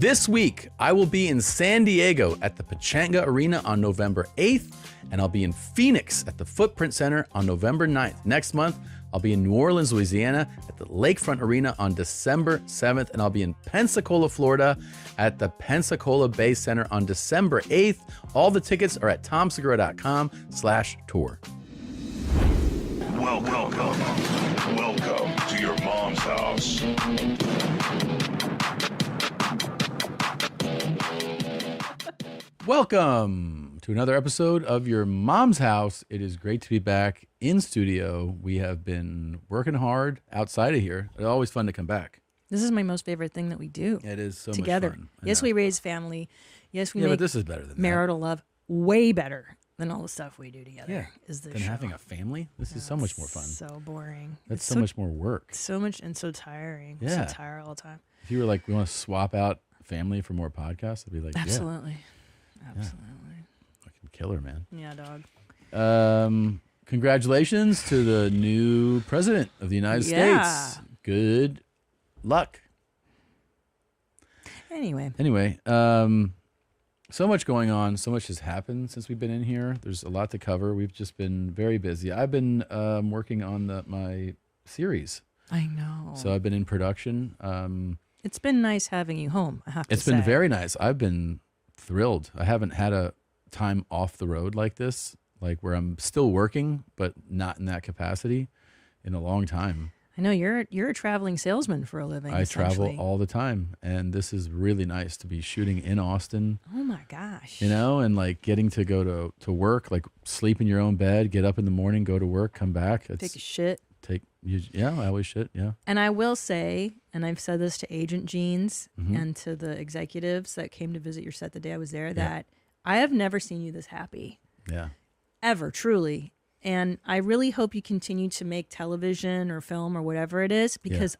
This week, I will be in San Diego at the Pachanga Arena on November 8th, and I'll be in Phoenix at the Footprint Center on November 9th. Next month, I'll be in New Orleans, Louisiana at the Lakefront Arena on December 7th, and I'll be in Pensacola, Florida at the Pensacola Bay Center on December 8th. All the tickets are at tomsegura.com/tour. Welcome to your mom's house. Welcome to another episode of Your Mom's House. It is great to be back in studio. We have been working hard outside of here. It's always fun to come back. This is my most favorite thing that we do. It is so together. much fun. Yes, we raise family. Yes, we make but this is better than marital love. Way better than all the stuff we do together. Yeah. Is this than show. having a family. This is so much more fun. So boring. That's It's so much more work. So much and so tiring. Yeah. So tired all the time. If you were like, we want to swap out family for more podcasts, I'd be like, Absolutely. Yeah. Absolutely. Fucking killer, man. Yeah, dog. Congratulations to the new president of the United States. Good luck. Anyway, so much going on. So much has happened since we've been in here. There's a lot to cover. We've just been very busy. I've been working on my series. I know. So I've been in production. It's been nice having you home, I have to say. It's been very nice. I've been thrilled. I haven't had a time off the road like this, like where I'm still working, but not in that capacity in a long time. I know you're a traveling salesman for a living. I travel all the time, and this is really nice to be shooting in Austin. Oh my gosh. You know, and like getting to go to work, like sleep in your own bed, get up in the morning, go to work, come back. Take a shit. I always shit, yeah. And I will say, and I've said this to Agent Jeans Mm-hmm. and to the executives that came to visit your set the day I was there, that I have never seen you this happy. Yeah. Ever, truly. And I really hope you continue to make television or film or whatever it is, because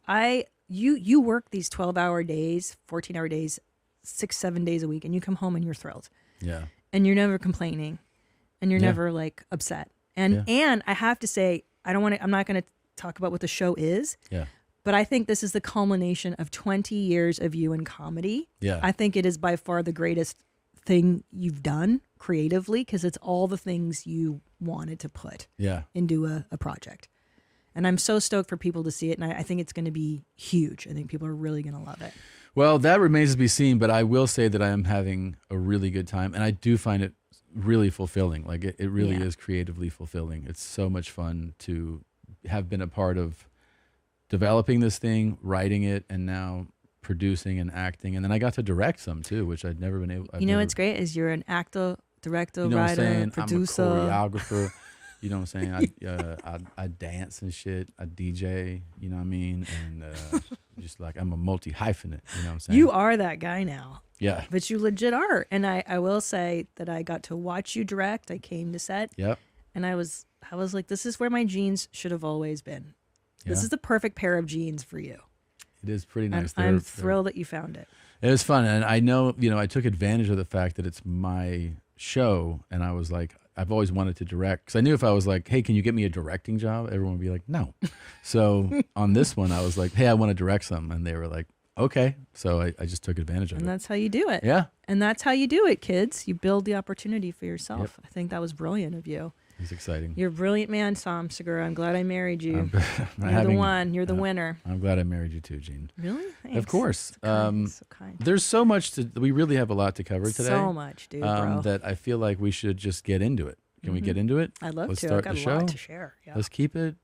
you work these 12-hour days, 14-hour days, 6-7 days a week, and you come home and you're thrilled. Yeah. And you're never complaining, and you're never like upset. And I have to say, I'm not going to talk about what the show is. Yeah. But I think this is the culmination of 20 years of you in comedy. Yeah. I think it is by far the greatest thing you've done creatively, because it's all the things you wanted to put into a project. And I'm so stoked for people to see it, and I think it's going to be huge. I think people are really going to love it. Well, that remains to be seen, but I will say that I am having a really good time, and I do find it really fulfilling. Like it really is creatively fulfilling. It's so much fun to have been a part of developing this thing, writing it, and now producing and acting. And then I got to direct some too, which I'd never been able to. What's great is you're an actor, director, writer, producer. I'm a choreographer. You know what I'm saying? I dance and shit. I DJ, you know what I mean? And just like I'm a multi-hyphenate, you know what I'm saying? You are that guy now. Yeah. But you legit are. And I will say that I got to watch you direct. I came to set. Yep. And I was like, this is where my jeans should have always been. This Yeah. is the perfect pair of jeans for you. It is pretty nice. I'm thrilled that you found it. It was fun. And I know, I took advantage of the fact that it's my show. And I was like, I've always wanted to direct. Because I knew if I was like, hey, can you get me a directing job? Everyone would be like, no. So on this one, I was like, hey, I want to direct some. And they were like, okay. So I just took advantage of it. And that's how you do it. Yeah. And that's how you do it, kids. You build the opportunity for yourself. Yep. I think that was brilliant of you. It's exciting. You're a brilliant man, Tom Segura. I'm glad I married you. You're the one. You're the winner. I'm glad I married you too, Gene. Really? Thanks. Of course. So kind. There's so much we really have a lot to cover today. So much, dude, bro. That I feel like we should just get into it. Can we get into it? I'd love Let's to. start I've got the a show. lot to share. Yeah. Let's keep it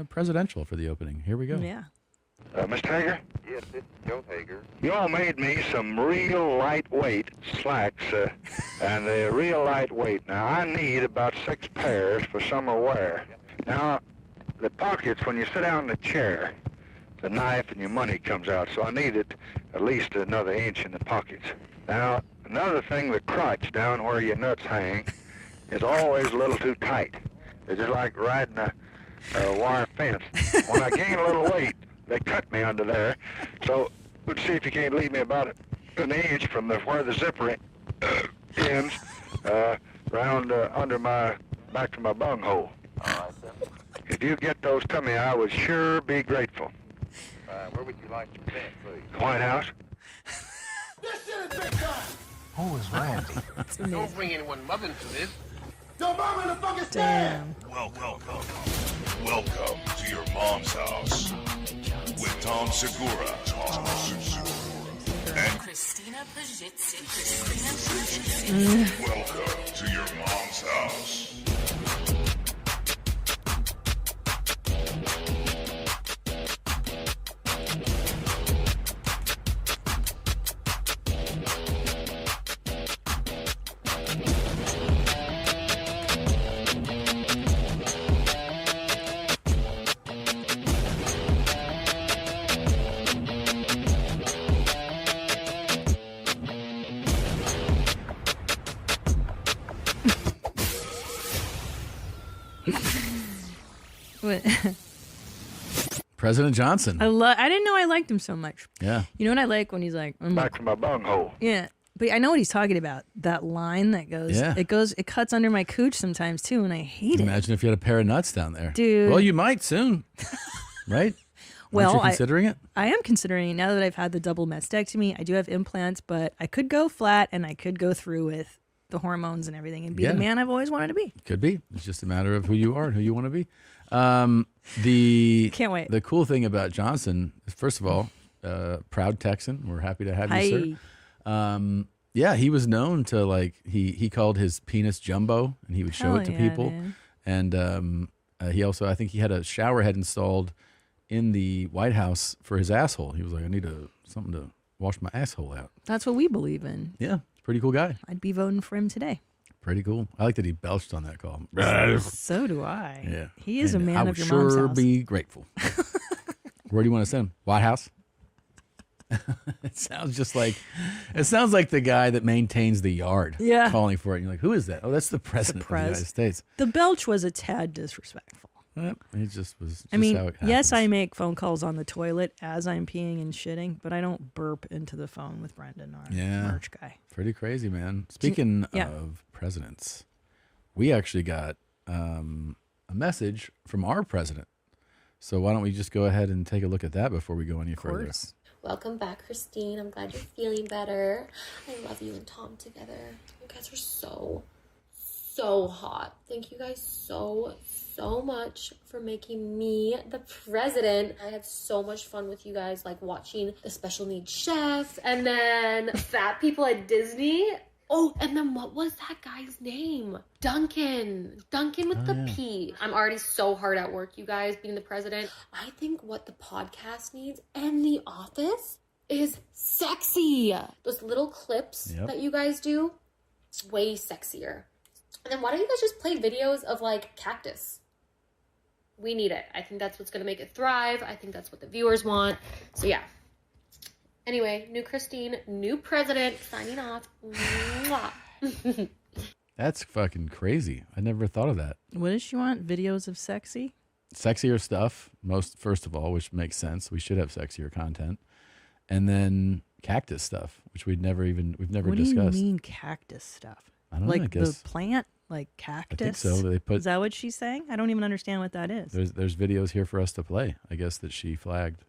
presidential for the opening. Here we go. Yeah. Mr. Hager? Yes, it's Joe Hager. You all made me some real lightweight slacks, and they're real lightweight. Now, I need about 6 pairs for summer wear. Now, the pockets, when you sit down in the chair, the knife and your money comes out, so I needed at least another inch in the pockets. Now, another thing, the crotch down where your nuts hang is always a little too tight. It's just like riding a wire fence. When I gain a little weight, they cut me under there. So let's see if you can't leave me about an inch from where the zipper ends, round under my back to my bunghole. All right, sir. If you get those to me, I would sure be grateful. Where would you like to present, please? White House. Who is Randy? Don't bring anyone mother into this. Your mom in the fucking Damn. Welcome to your mom's house with Tom Segura. And Christina Pazsitzky. welcome to your mom's house. President Johnson. I didn't know I liked him so much. Yeah. You know what I like when he's like, Back to my bunghole. yeah. But I know what he's talking about. That line that goes, Yeah. it cuts under my cooch sometimes too, and I hate it. Imagine if you had a pair of nuts down there. Dude. Well, you might soon. Right? Well, Aren't you considering it? I am considering it now that I've had the double mastectomy. I do have implants, but I could go flat and I could go through with the hormones and everything and be the man I've always wanted to be. Could be. It's just a matter of who you are and who you want to be. Can't wait. The cool thing about Johnson is, first of all, proud Texan. We're happy to have you, sir. Yeah, he was known to he called his penis jumbo, and he would show it to people. Dude. And he also, I think, he had a shower head installed in the White House for his asshole. He was like, I need something to wash my asshole out. That's what we believe in. Yeah, pretty cool guy. I'd be voting for him today. Pretty cool. I like that he belched on that call. So do I. Yeah, He is a man of your I would mom's sure house. be grateful. Where do you want to send him? White House. It sounds like the guy that maintains the yard. Yeah. Calling for it. And you're like, who is that? Oh, that's the president of the United States. The belch was a tad disrespectful. It just was. I mean, how it yes, happens. I make phone calls on the toilet as I'm peeing and shitting, but I don't burp into the phone with Brendan, our merch guy. Pretty crazy, man. Speaking Yeah. of presidents, we actually got a message from our president. So why don't we just go ahead and take a look at that before we go any further? Welcome back, Christine. I'm glad you're feeling better. I love you and Tom together. You guys are so hot. Thank you guys so much for making me the president. I had so much fun with you guys, like watching the special needs chef and then fat people at Disney. Oh, and then what was that guy's name? Duncan with the P. I'm already so hard at work, you guys, being the president. I think what the podcast needs and the office is sexy. Those little clips that you guys do, way sexier. And then why don't you guys just play videos of like cactus? We need it. I think that's what's going to make it thrive. I think that's what the viewers want. So yeah. Anyway, new Christine, new president, signing off. Mwah. That's fucking crazy. I never thought of that. What does she want? Videos of sexy? Sexier stuff, first of all, which makes sense. We should have sexier content. And then cactus stuff, which we've never discussed. What do you mean cactus stuff? I don't know. Like I guess the plant? Like cactus? I think so. Is that what she's saying? I don't even understand what that is. There's videos here for us to play, I guess, that she flagged.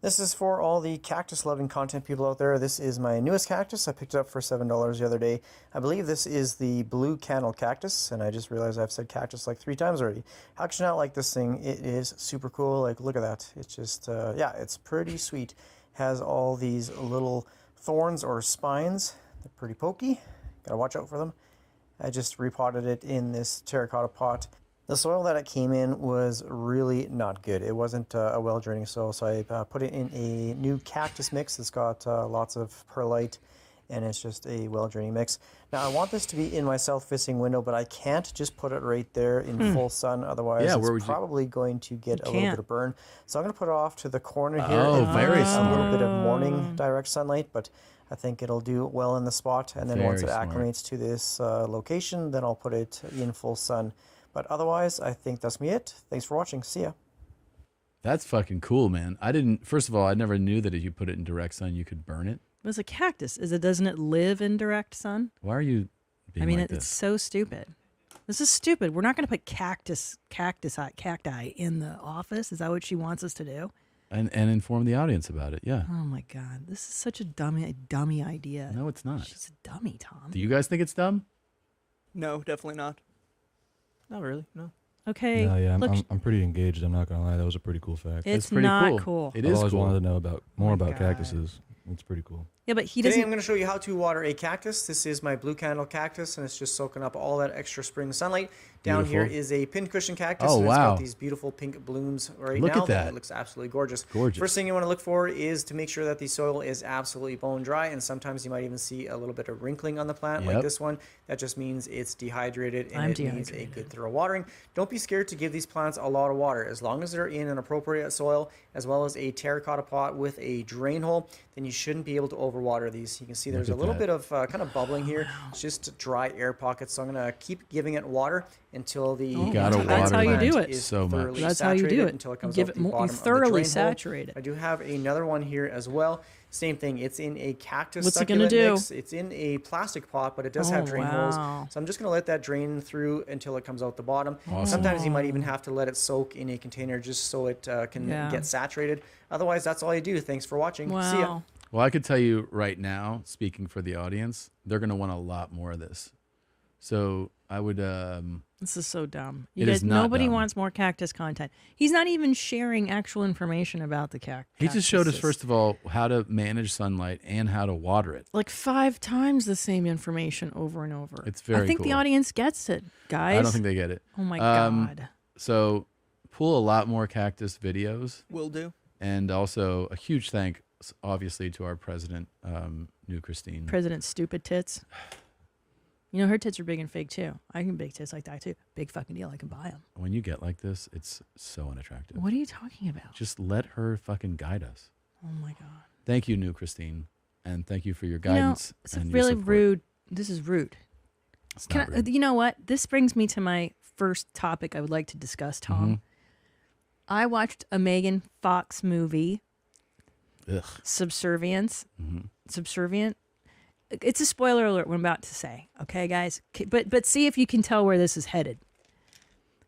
This is for all the cactus-loving content people out there. This is my newest cactus. I picked it up for $7 the other day. I believe this is the blue candle cactus, and I just realized I've said cactus like 3 times already. How could you not like this thing? It is super cool. Like, look at that. It's just, it's pretty sweet. Has all these little thorns or spines. They're pretty pokey. Gotta watch out for them. I just repotted it in this terracotta pot. The soil that it came in was really not good. It wasn't a well-draining soil, so I put it in a new cactus mix that's got lots of perlite, and it's just a well-draining mix. Now, I want this to be in my south-facing window, but I can't just put it right there in full sun, otherwise it's probably going to get a little bit of burn. So I'm going to put it off to the corner here. Oh, very smart. A little bit of morning direct sunlight, but I think it'll do well in the spot, and then once it acclimates to this location, then I'll put it in full sun. But otherwise, I think that's me it. Thanks for watching. See ya. That's fucking cool, man. First of all, I never knew that if you put it in direct sun, you could burn it. It's a cactus. Doesn't it live in direct sun? Why are you being like this? It's so stupid. This is stupid. We're not going to put cacti in the office. Is that what she wants us to do? and inform the audience about it. Yeah. Oh my God, this is such a dummy idea. No, it's not. She's a dummy, Tom. Do you guys think it's dumb? No, definitely not. Not really. No. Okay. No, yeah, look, I'm pretty engaged. I'm not gonna lie. That was a pretty cool fact. It's pretty not cool. It I've is always cool. wanted to know more about God. cactuses. It's pretty cool. Yeah, but he Today doesn't. I'm going to show you how to water a cactus. This is my blue candle cactus, and it's just soaking up all that extra spring sunlight. Down Beautiful. here is a pincushion cactus, Oh, and it's wow. got these beautiful pink blooms right Look now. at that. It looks absolutely gorgeous. Gorgeous. First thing you want to look for is to make sure that the soil is absolutely bone dry, and sometimes you might even see a little bit of wrinkling on the plant, like Yep. this one. That just means it's dehydrated, and I'm it needs a dehydrated. good thorough watering. Don't be scared to give these plants a lot of water. As long as they're in an appropriate soil, as well as a terracotta pot with a drain hole, then you shouldn't be able to overwater these. You can see there's a at little that. bit of kind of bubbling here. It's just dry air pockets. So I'm going to keep giving it water until the gotta entire That's how you plant do it. is So much. thoroughly That's how you do saturated it. until it comes Give off it the more- bottom you of the thoroughly drain hole. saturate it. I do have another one here as well. Same thing. It's in a cactus What's it gonna succulent do? mix. It's in a plastic pot, but it does Oh, have drain holes. wow. So I'm just going to let that drain through until it comes out the bottom. Awesome. Sometimes you might even have to let it soak in a container just so it can Yeah. get saturated. Otherwise, that's all you do. Thanks for watching. See ya. Wow. Well, I could tell you right now, speaking for the audience, they're going to want a lot more of this. So I would. This is so dumb. It is not Nobody dumb. wants more cactus content. He's not even sharing actual information about the cactus. He just showed us, first of all, how to manage sunlight and how to water it. like 5 times the same information over and over. It's very I think the cool. audience gets it, guys. I don't think they get it. Oh my Um, God. So pull a lot more cactus videos. Will do. And also a huge thanks, obviously, to our president, new Christine. President Stupid Tits. You know, her tits are big and fake too. I can big tits like that too. Big fucking deal. I can buy them. When you get like this, it's so unattractive. What are you talking about? Just let her fucking guide us. Oh my God. Thank you, new Christine. And thank you for your You know, guidance. it's and your really support. rude. This is rude. It's Can not I, rude. you know what? This brings me to my first topic I would like to discuss, Tom. Mhm. I watched a Megan Fox movie, Ugh. Subservience. Mhm. Subservient. It's a spoiler alert what I'm about to say, okay, guys? But see if you can tell where this is headed.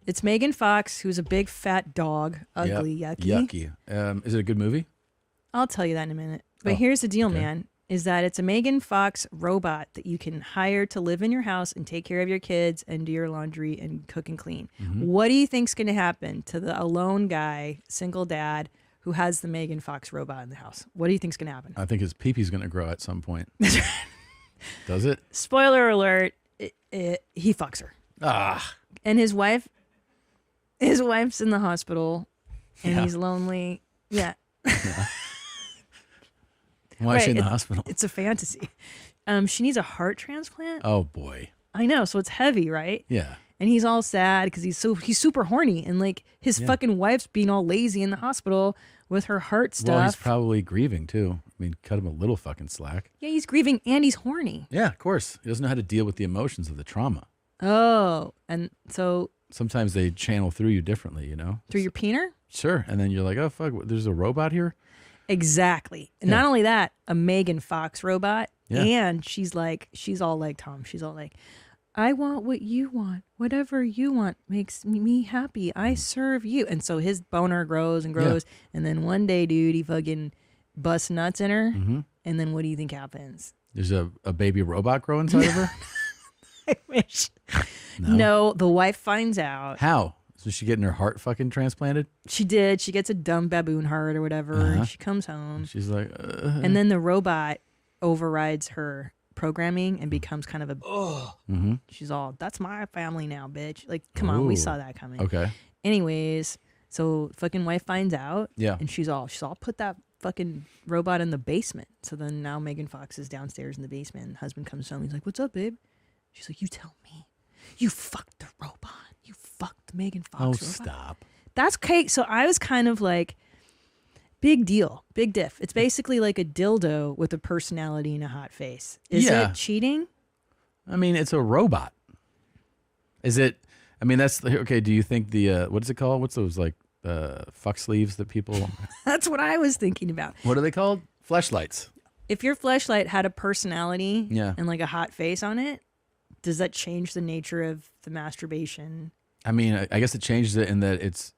It's Megan Fox, who's a big fat dog, ugly, Yep. yucky. Yucky. Is it a good movie? I'll tell you that in a minute. But Oh, here's the deal, okay. man, is that it's a Megan Fox robot that you can hire to live in your house and take care of your kids and do your laundry and cook and clean. Mm-hmm. What do you think's going to happen to the alone guy, single dad, who has the Megan Fox robot in the house? What do you think's going to happen? I think his pee-pee's going to grow at some point. Does it? Spoiler alert, he fucks her. Ah. And his wife's in the hospital and Yeah. he's lonely. Yeah. Why is she in the Right, hospital? It's a fantasy. She needs a heart transplant. Oh, boy. I know, so it's heavy, right? Yeah. And he's all sad because he's super horny, and like his Yeah. fucking wife's being all lazy in the hospital with her heart Well, he's stuff. probably grieving, too. I mean, cut him a little fucking slack. Yeah, he's grieving and he's horny. Yeah, of course. He doesn't know how to deal with the emotions of the trauma. Oh, and so Sometimes they channel through you differently, you know? through your peener? Sure. And then you're like, oh, fuck, there's a robot here? Exactly. And Yeah. not only that, a Megan Fox robot. Yeah. And she's all like Tom. She's all like, I want what you want. Whatever you want makes me happy. I serve you. And so his boner grows and grows. And then one day, dude, he fucking busts nuts in her. Mm-hmm. And then what do you think happens? There's a baby robot grow inside of her? I wish. No, the wife finds out. How? So she getting her heart fucking transplanted? She did. She gets a dumb baboon heart or whatever. Uh-huh. And she comes home. She's like, And then the robot overrides her programming and becomes kind of a. Mm-hmm. She's all, that's my family now, bitch. Like, come on, we Ooh. saw that coming. Okay. Anyways, so fucking wife finds out. Yeah. And she's all, put that fucking robot in the basement. So then now Megan Fox is downstairs in the basement. And husband comes home. He's like, what's up, babe? She's like, you tell me. You fucked the robot. You fucked Megan Fox. Oh, robot. stop. That's okay. So I was kind of like, big deal, big diff. It's basically like a dildo with a personality and a hot face. Is Yeah. it cheating? I mean, it's a robot. Is it? I mean, that's okay. Do you think the what is it called? What's those like fuck sleeves that people? That's what I was thinking about. What are they called? Fleshlights. If your fleshlight had a personality Yeah. and like a hot face on it, does that change the nature of the masturbation? I mean, I guess it changes it in that it's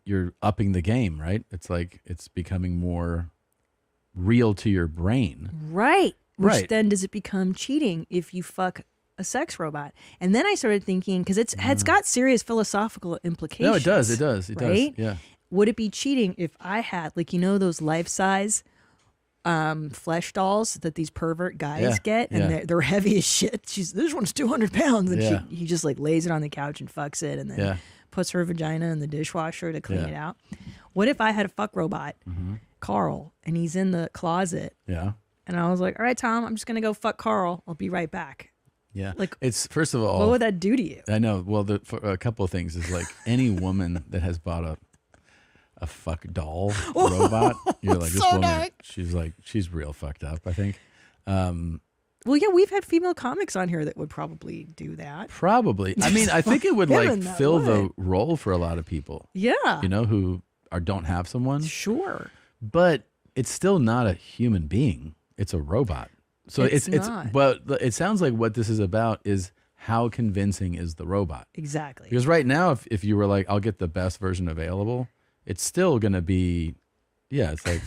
you're upping the game, right? It's like it's becoming more real to your brain. Right. Which Right. then does it become cheating if you fuck a sex robot? And then I started thinking, because it's got serious philosophical implications. No, it does. It does. It right? does. Yeah. Would it be cheating if I had, like, those life-size flesh dolls that these pervert guys get, and they're heavy as shit? This one's 200 pounds, and he just like lays it on the couch and fucks it, and then puts her vagina in the dishwasher to clean it out. What if I had a fuck robot, Carl, and he's in the closet? Yeah. And I was like, all right, Tom, I'm just gonna go fuck Carl. I'll be right back. Yeah. Like, it's first of all, what would that do to you? I know. Well, for a couple of things is like any woman that has bought a fuck doll robot, you're like, this woman, she's real fucked up, I think. Well, yeah, we've had female comics on here that would probably do that. Probably. I mean, I think it would Women like that fill would. the role for a lot of people. Yeah. Who don't have someone. Sure. But it's still not a human being. It's a robot. So it's not. but it sounds like what this is about is how convincing is the robot. Exactly. Because right now, if you were like, I'll get the best version available, it's still going to be, it's like.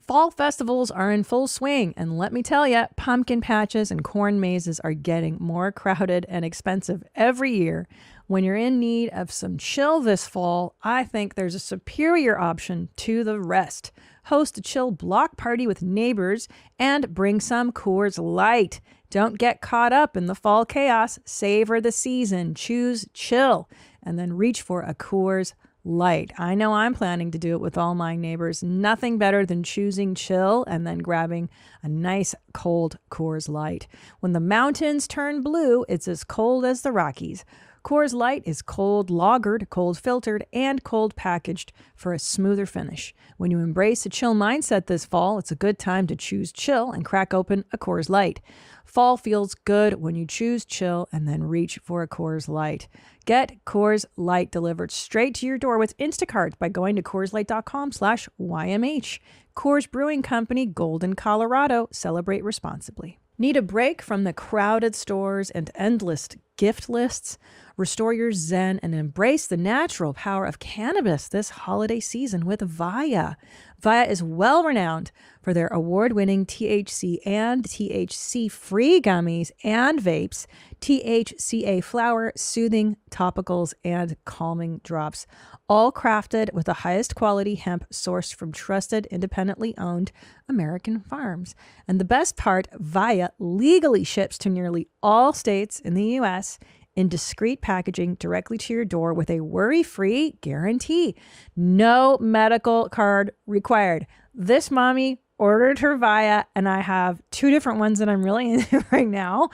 Fall festivals are in full swing, and let me tell you, pumpkin patches and corn mazes are getting more crowded and expensive every year. When you're in need of some chill this fall, I think there's a superior option to the rest. Host a chill block party with neighbors and bring some Coors Light. Don't get caught up in the fall chaos. Savor the season. Choose chill, and then reach for a Coors Light. I know I'm planning to do it with all my neighbors. Nothing better than choosing chill and then grabbing a nice cold Coors Light. When the mountains turn blue, it's as cold as the Rockies. Coors Light is cold lagered, cold filtered, and cold packaged for a smoother finish. When you embrace a chill mindset this fall, it's a good time to choose chill and crack open a Coors Light. Fall feels good when you choose chill and then reach for a Coors Light. Get Coors Light delivered straight to your door with Instacart by going to CoorsLight.com/YMH. Coors Brewing Company, Golden, Colorado. Celebrate responsibly. Need a break from the crowded stores and endless gift lists? Restore your zen and embrace the natural power of cannabis this holiday season with Via. Via is well renowned for their award-winning THC and THC-free gummies and vapes, THCA flower, soothing topicals, and calming drops, all crafted with the highest quality hemp sourced from trusted, independently owned American farms. And the best part, Via legally ships to nearly all states in the U.S. in discreet packaging directly to your door with a worry-free guarantee. No medical card required. This mommy ordered her Via, and I have two different ones that I'm really into right now.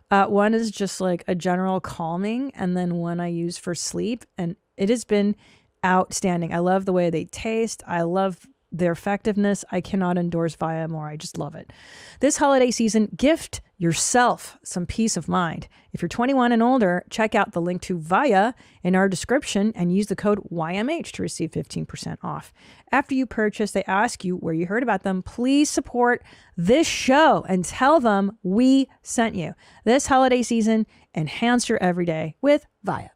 One is just like a general calming, and then one I use for sleep, and it has been outstanding. I love the way they taste. I love their effectiveness. I cannot endorse Via more. I just love it. This holiday season, gift yourself some peace of mind. If you're 21 and older, check out the link to Via in our description and use the code YMH to receive 15% off. After you purchase, they ask you where you heard about them. Please support this show and tell them we sent you. This holiday season, enhance your everyday with Via.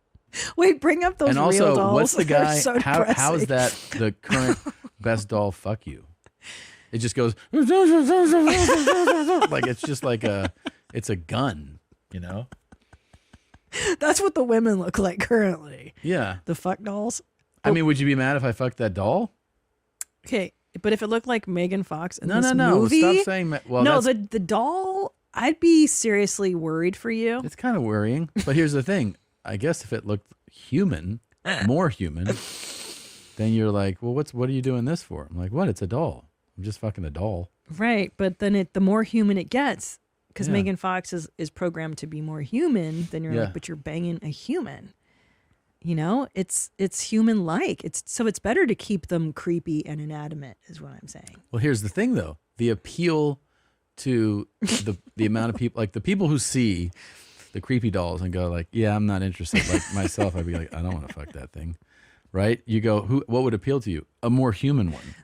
Wait, bring up those and real also, dolls. what's the guy? So how is that the current best doll? Fuck you. It just goes like it's just like it's a gun, That's what the women look like currently. Yeah, the fuck dolls. I mean, would you be mad if I fucked that doll? Okay, but if it looked like Megan Fox in no, this no, movie, stop saying. Well, no, the doll. I'd be seriously worried for you. It's kind of worrying, but here's the thing. I guess if it looked human, more human, then you're like, well, what are you doing this for? I'm like, what? It's a doll. I'm just fucking a doll. Right, but then the more human it gets, because Megan Fox is programmed to be more human, then you're like, but you're banging a human. It's human-like. It's better to keep them creepy and inanimate, is what I'm saying. Well, here's the thing, though. The appeal to the amount of people, like the people who see the creepy dolls and go like, yeah, I'm not interested. Like myself, I'd be like, I don't want to fuck that thing. Right? You go, what would appeal to you? A more human one.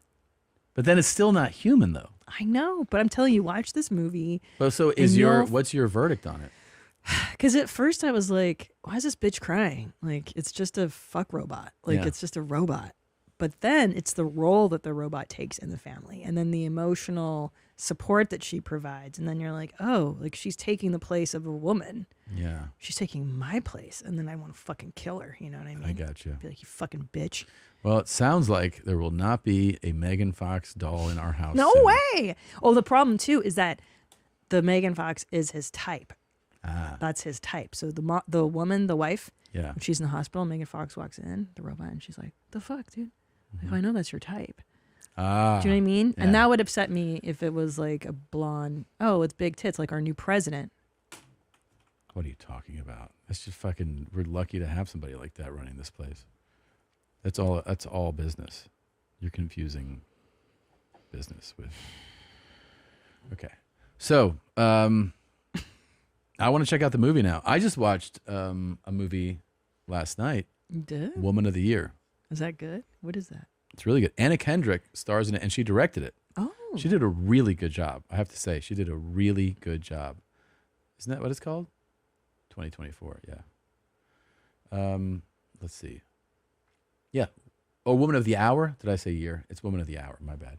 But then it's still not human, though. I know, but I'm telling you, watch this movie. But so what's your verdict on it? Because at first I was like, why is this bitch crying? Like, it's just a fuck robot. Like, Yeah. it's just a robot. But then it's the role that the robot takes in the family, and then the emotional support that she provides. And then you're like, oh, like she's taking the place of a woman. Yeah. She's taking my place. And then I want to fucking kill her. You know what I mean? I got you. Be like, you fucking bitch. Well, it sounds like there will not be a Megan Fox doll in our house. No soon. way. Oh, the problem too is that the Megan Fox is his type. Ah. That's his type. So the woman, the wife, Yeah. when she's in the hospital, Megan Fox walks in, the robot, and she's like, the fuck, dude? Mm-hmm. Like, oh, I know that's your type. Ah. Do you know what I mean? Yeah. And that would upset me if it was like a blonde, oh, it's big tits, like our new president. What are you talking about? That's just fucking. We're lucky to have somebody like that running this place. That's all business. You're confusing business with. Okay, so I want to check out the movie now. I just watched a movie last night. You did? Woman of the Year. Is that good? What is that? It's really good. Anna Kendrick stars in it, and she directed it. Oh. She did a really good job. I have to say, she did a really good job. Isn't that what it's called? 2024, yeah. Let's see. Yeah. Oh, Woman of the Hour. Did I say year? It's Woman of the Hour. My bad.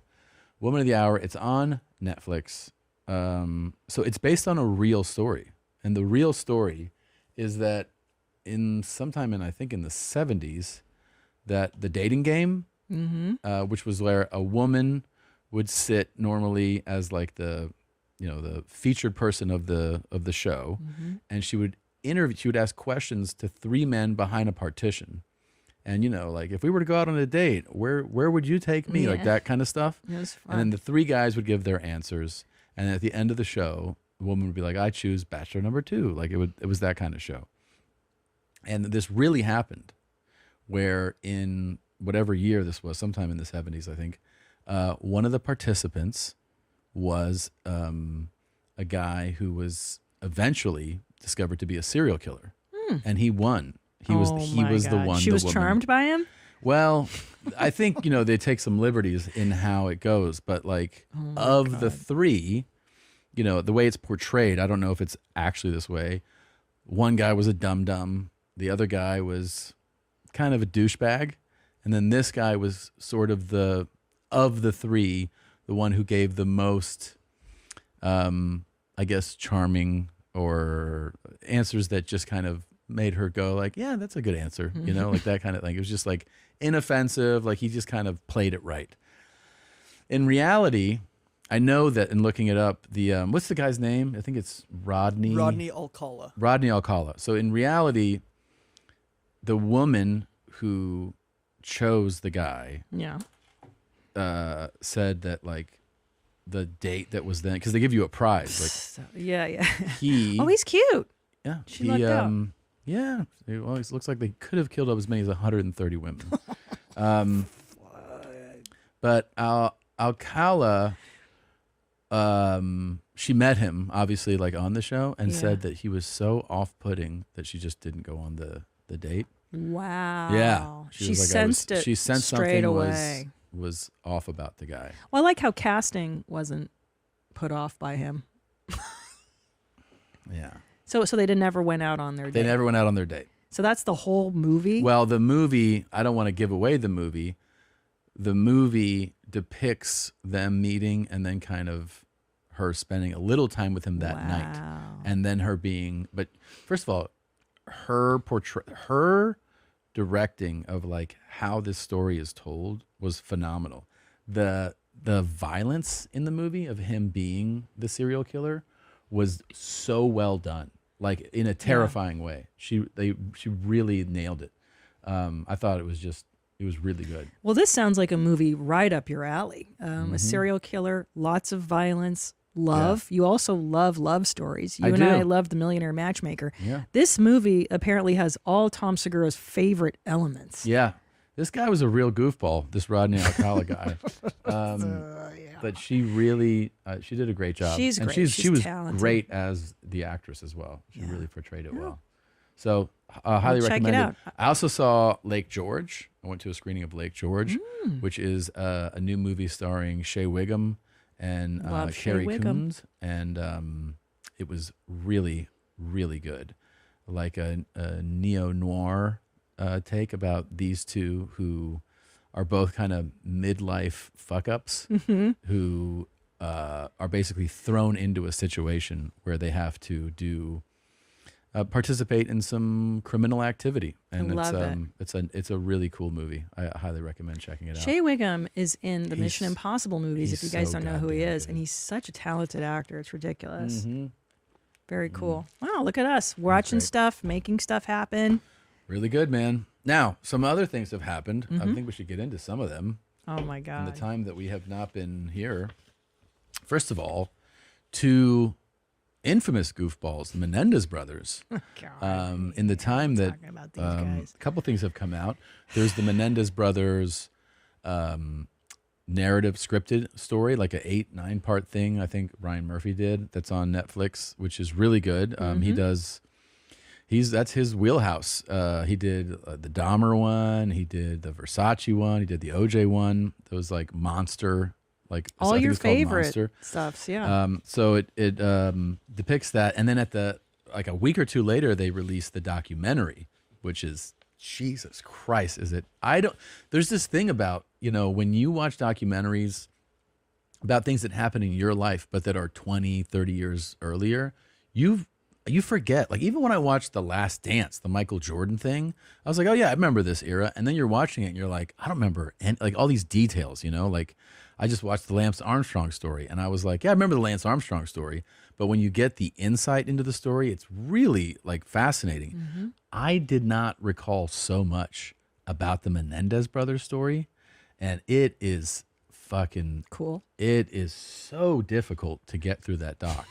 Woman of the Hour. It's on Netflix. So it's based on a real story. And the real story is that sometime in, I think in the 70s, that the dating game, which was where a woman would sit normally as like the featured person of the show, and she would ask questions to three men behind a partition. And, like, if we were to go out on a date, where would you take me? Yeah. Like that kind of stuff. It was fun. And then the three guys would give their answers. And at the end of the show, the woman would be like, I choose bachelor number 2. Like it was that kind of show. And this really happened where in whatever year this was, sometime in the 70s, I think, one of the participants was a guy who was eventually discovered to be a serial killer. And he won. He was the one. She was charmed by him? Well, I think, they take some liberties in how it goes, but like of the three, the way it's portrayed, I don't know if it's actually this way. One guy was a dum-dum. The other guy was kind of a douchebag. And then this guy was sort of of the three, the one who gave the most, I guess, charming or answers that just kind of made her go like, yeah, that's a good answer. Like that kind of thing. It was just like inoffensive. Like he just kind of played it right. In reality, I know that in looking it up, the what's the guy's name? I think it's Rodney Alcala. Rodney Alcala. So in reality, the woman who chose the guy, said that like the date that was then, because they give you a prize, like he's cute. Yeah, she lucked out. Yeah, it always looks like they could have killed up as many as 130 women. But Alcala, she met him obviously like on the show and said that he was so off-putting that she just didn't go on the date. Wow. Yeah, She sensed it. She sensed straight something away. was off about the guy. Well, I like how casting wasn't put off by him. Yeah. So they never went out on their date. They never went out on their date. So that's the whole movie? Well, the movie, I don't want to give away the movie. The movie depicts them meeting and then kind of her spending a little time with him that night. And then her being, but first of all, her directing of like how this story is told was phenomenal. The violence in the movie of him being the serial killer was so well done, like in a terrifying way. She really nailed it. I thought it was really good. Well, this sounds like a movie right up your alley. A serial killer, lots of violence, love. You also love stories. You and I love The Millionaire Matchmaker. Yeah. This movie apparently has all Tom Segura's favorite elements. Yeah. This guy was a real goofball, this Rodney Alcala guy. But she really, she did a great job. She's and great. She was talented. great as the actress as well. She really portrayed it well. So highly Check recommend it out. I also saw Lake George. I went to a screening of Lake George, which is a new movie starring Shea Whigham and Love Shea Carrie Whigham. Coons. And it was really, really good, like a neo-noir take about these two who are both kind of midlife fuck-ups who are basically thrown into a situation where they have to do participate in some criminal activity, and it's a really cool movie. I highly recommend checking it out. Shea Wiggum is in the Mission Impossible movies. If you guys don't know who he is, and he's such a talented actor, it's ridiculous. Very cool. Wow, look at us watching stuff, making stuff happen. Really good, man. Now, some other things have happened. I think we should get into some of them. Oh my God! In the time that we have not been here. First of all, two infamous goofballs, the Menendez brothers. In the time that a couple things have come out. There's the Menendez brothers narrative scripted story, like a 8-9 part thing. I think Ryan Murphy did. That's on Netflix, which is really good. That's his wheelhouse. He did the Dahmer one. He did the Versace one. He did the OJ one. Those like monster. Like all your favorite stuffs, yeah. So it depicts that, and then a week or two later, they released the documentary, which is Jesus Christ. There's this thing about when you watch documentaries about things that happen in your life, but that are 20, 30 years earlier, you forget. Like even when I watched The Last Dance, the Michael Jordan thing, I was like, oh yeah, I remember this era, and then you're watching it, and you're like, I don't remember, and like all these details, like. I just watched the Lance Armstrong story, and I was like, yeah, I remember the Lance Armstrong story. But when you get the insight into the story, it's really like fascinating. I did not recall so much about the Menendez brothers story, and it is fucking cool. It is so difficult to get through that doc.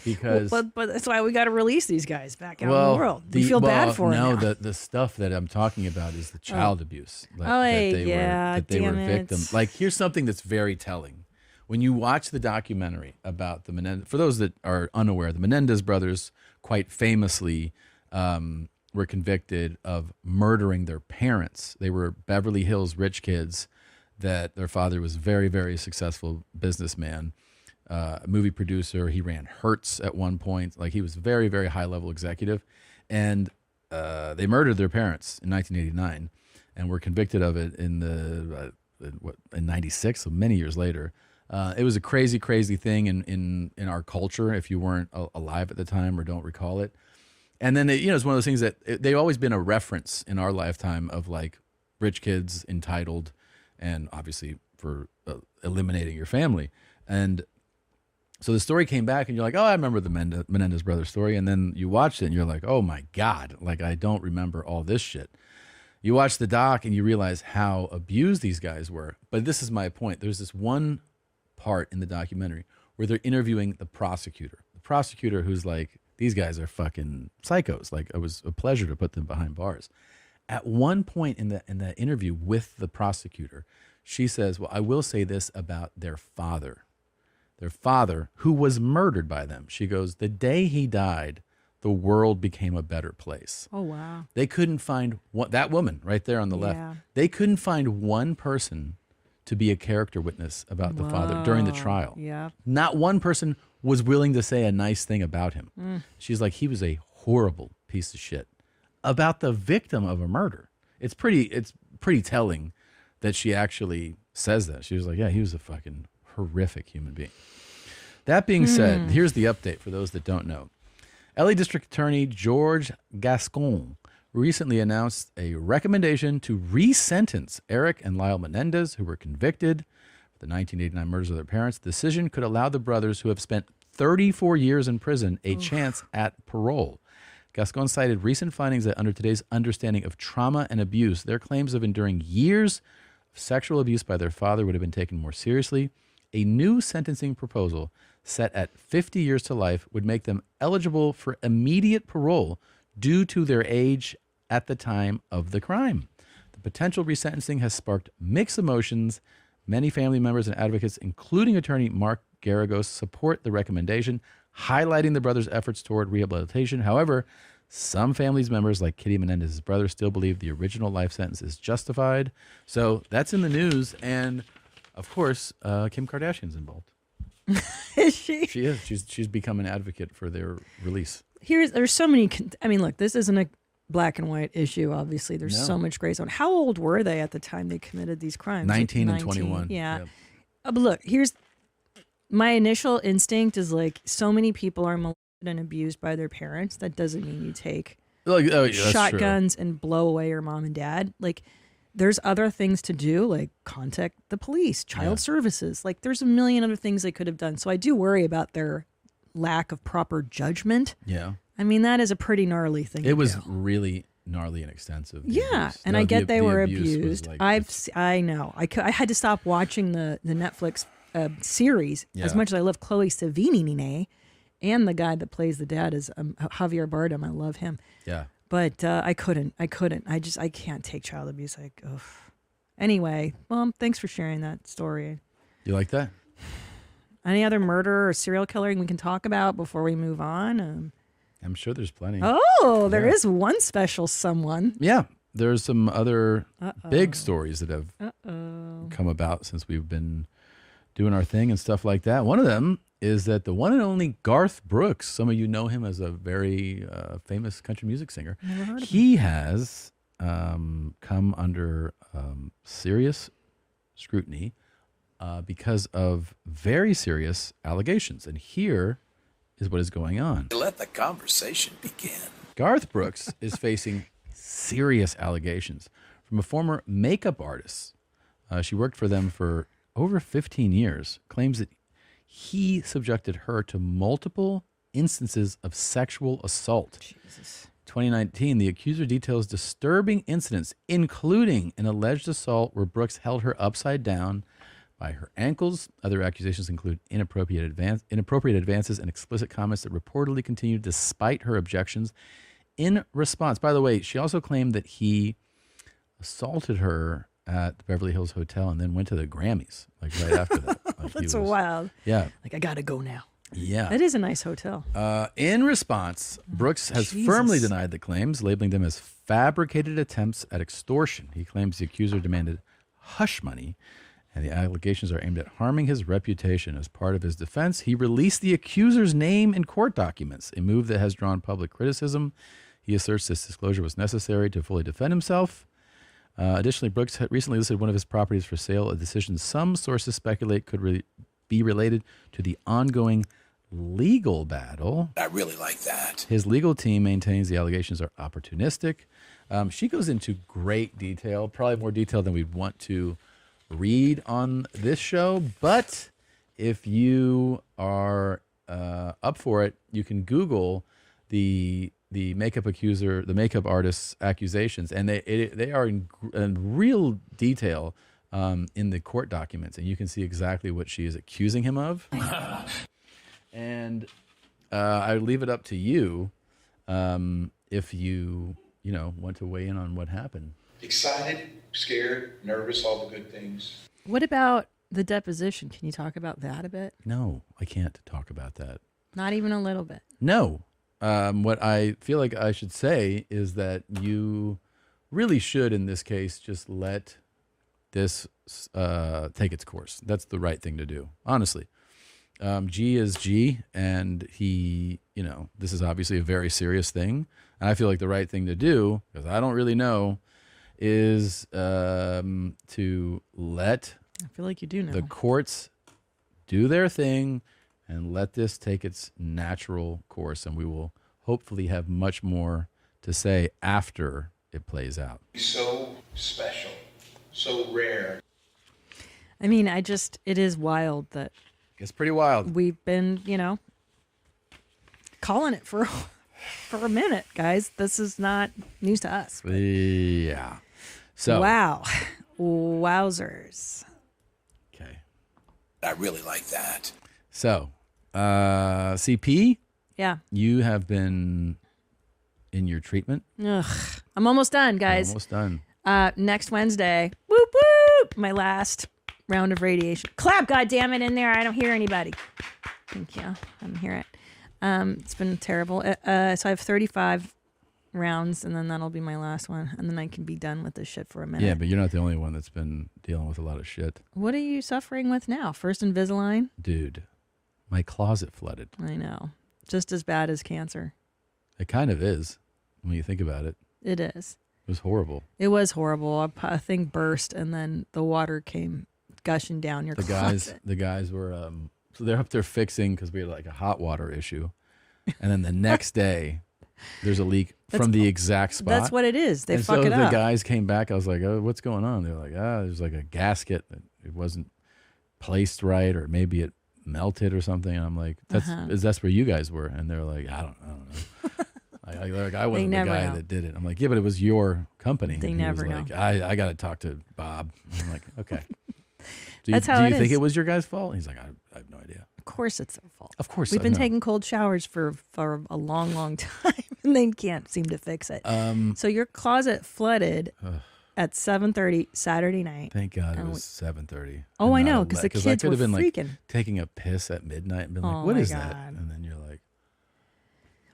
Because but that's why we got to release these guys back out in the world. We feel bad for them. No, the stuff that I'm talking about is the child abuse. That they were victims. Like here's something that's very telling. When you watch the documentary about the Menendez, for those that are unaware, the Menendez brothers quite famously were convicted of murdering their parents. They were Beverly Hills rich kids that their father was a very, very successful businessman. Movie producer. He ran Hertz at one point. Like he was a very, very high level executive, and they murdered their parents in 1989, and were convicted of it in '96, so many years later. It was a crazy, crazy thing in our culture. If you weren't alive at the time or don't recall it, and then it's one of those things that they've always been a reference in our lifetime of like rich kids entitled, and obviously for eliminating your family and. So the story came back and you're like, oh, I remember the Menendez brothers story. And then you watched it and you're like, oh my God, like I don't remember all this shit. You watch the doc and you realize how abused these guys were. But this is my point. There's this one part in the documentary where they're interviewing the prosecutor. The prosecutor who's like, these guys are fucking psychos. Like it was a pleasure to put them behind bars. At one point in the interview with the prosecutor, she says, well, I will say this about their father. Their father, who was murdered by them. She goes, the day he died, the world became a better place. Oh, wow. They couldn't find that woman right there on the left. They couldn't find one person to be a character witness about the father during the trial. Yeah. Not one person was willing to say a nice thing about him. She's like, he was a horrible piece of shit about the victim of a murder. It's pretty telling that she actually says that. She was like, yeah, he was a fucking horrific human being. That being said, here's the update for those that don't know. LA District Attorney George Gascon recently announced a recommendation to re-sentence Eric and Lyle Menendez, who were convicted for the 1989 murders of their parents. The decision could allow the brothers, who have spent 34 years in prison, a chance at parole. Gascon cited recent findings that under today's understanding of trauma and abuse, their claims of enduring years of sexual abuse by their father would have been taken more seriously. A new sentencing proposal set at 50 years to life would make them eligible for immediate parole due to their age at the time of the crime. The potential resentencing has sparked mixed emotions. Many family members and advocates, including attorney Mark Garagos, support the recommendation, highlighting the brothers' efforts toward rehabilitation. However, some family members, like Kitty Menendez's brother, still believe the original life sentence is justified. So that's in the news, and of course, Kim Kardashian's involved. Is she? She is. She's become an advocate for their release. there's so many. I mean, look, this isn't a black and white issue. Obviously, there's so much gray zone. How old were they at the time they committed these crimes? 19 and 21. Yeah. Yep. But look, here's my initial instinct is like so many people are molested and abused by their parents. That doesn't mean you take shotguns and blow away your mom and dad. Like, there's other things to do, like contact the police, child services. Like, there's a million other things they could have done. So I do worry about their lack of proper judgment. Yeah. I mean, that is a pretty gnarly thing. It was really gnarly and extensive. Yeah, and I get they were abused. Like, I know. I had to stop watching the Netflix series as much as I love Chloe Sevigny and the guy that plays the dad is Javier Bardem. I love him. Yeah. But I couldn't. I can't take child abuse. Like, ugh. Anyway, Mom, thanks for sharing that story. You like that? Any other murder or serial killing we can talk about before we move on? I'm sure there's plenty. Oh, there is one special someone. Yeah. There's some other big stories that have come about since we've been doing our thing and stuff like that. One of them is that the one and only Garth Brooks, some of you know him as a very famous country music singer. Never heard of him. He has come under serious scrutiny because of very serious allegations. And here is what is going on. Let the conversation begin. Garth Brooks is facing serious allegations from a former makeup artist. She worked for them for over 15 years, claims that he subjected her to multiple instances of sexual assault. Jesus. 2019, the accuser details disturbing incidents, including an alleged assault where Brooks held her upside down by her ankles. Other accusations include inappropriate advances and explicit comments that reportedly continued despite her objections. In response, by the way, she also claimed that he assaulted her at the Beverly Hills Hotel and then went to the Grammys, like right after that. Like That's wild. Yeah. Like, I gotta go now. Yeah. That is a nice hotel. In response, Brooks has firmly denied the claims, labeling them as fabricated attempts at extortion. He claims the accuser demanded hush money, and the allegations are aimed at harming his reputation. As part of his defense, he released the accuser's name in court documents, a move that has drawn public criticism. He asserts this disclosure was necessary to fully defend himself. Additionally, Brooks had recently listed one of his properties for sale, a decision some sources speculate could be related to the ongoing legal battle. I really like that. His legal team maintains the allegations are opportunistic. She goes into great detail, probably more detail than we'd want to read on this show. But if you are up for it, you can Google the makeup accuser, the makeup artist's accusations, and they are in real detail in the court documents, and you can see exactly what she is accusing him of. And I leave it up to you if you want to weigh in on what happened. Excited, scared, nervous, all the good things. What about the deposition? Can you talk about that a bit? No, I can't talk about that. Not even a little bit. No. What I feel like I should say is that you really should, in this case, just let this take its course. That's the right thing to do, honestly. G is G, and he, this is obviously a very serious thing. And I feel like the right thing to do, because I don't really know, is to let I feel like you do know. the courts do their thing and let this take its natural course. And we will hopefully have much more to say after it plays out. So special, so rare. I mean, it is wild that it's pretty wild. We've been, calling it for a minute, guys. This is not news to us. Yeah. So wow. Wowzers. Okay. I really like that. So, CP? Yeah. You have been in your treatment? Ugh. I'm almost done, guys. Almost done. Next Wednesday. Whoop whoop. My last round of radiation. Clap, goddammit, in there. I don't hear anybody. Thank you. I don't hear it. It's been terrible. So I have 35 rounds, and then that'll be my last one, and then I can be done with this shit for a minute. Yeah, but you're not the only one that's been dealing with a lot of shit. What are you suffering with now? First Invisalign? Dude, my closet flooded. I know. Just as bad as cancer. It kind of is when you think about it. It is. It was horrible. It was horrible. A thing burst, and then the water came gushing down your closet. The guys were so they're up there fixing because we had like a hot water issue, and then the next day there's a leak from the exact spot. That's what it is. They fuck so it up. The guys came back. I was like, "Oh, what's going on?" They're like, there's like a gasket that it wasn't placed right, or maybe it melted or something." And I'm like, that's where you guys were. And they're like, I don't know. I wasn't the guy that did it. I'm like, yeah, but it was your company. They never know. Like, I got to talk to Bob. I'm like, okay. Do That's you, how do it you think is. it was your guy's fault? He's like, I have no idea. Of course it's their fault. Of course. We've been taking cold showers for a long, long time, and they can't seem to fix it. So your closet flooded at 7:30 Saturday night. Thank God it was 7:30. Oh, I know, because the kids I could were have been freaking. like taking a piss at midnight and been like, Oh, what my is that? God. And then you're like,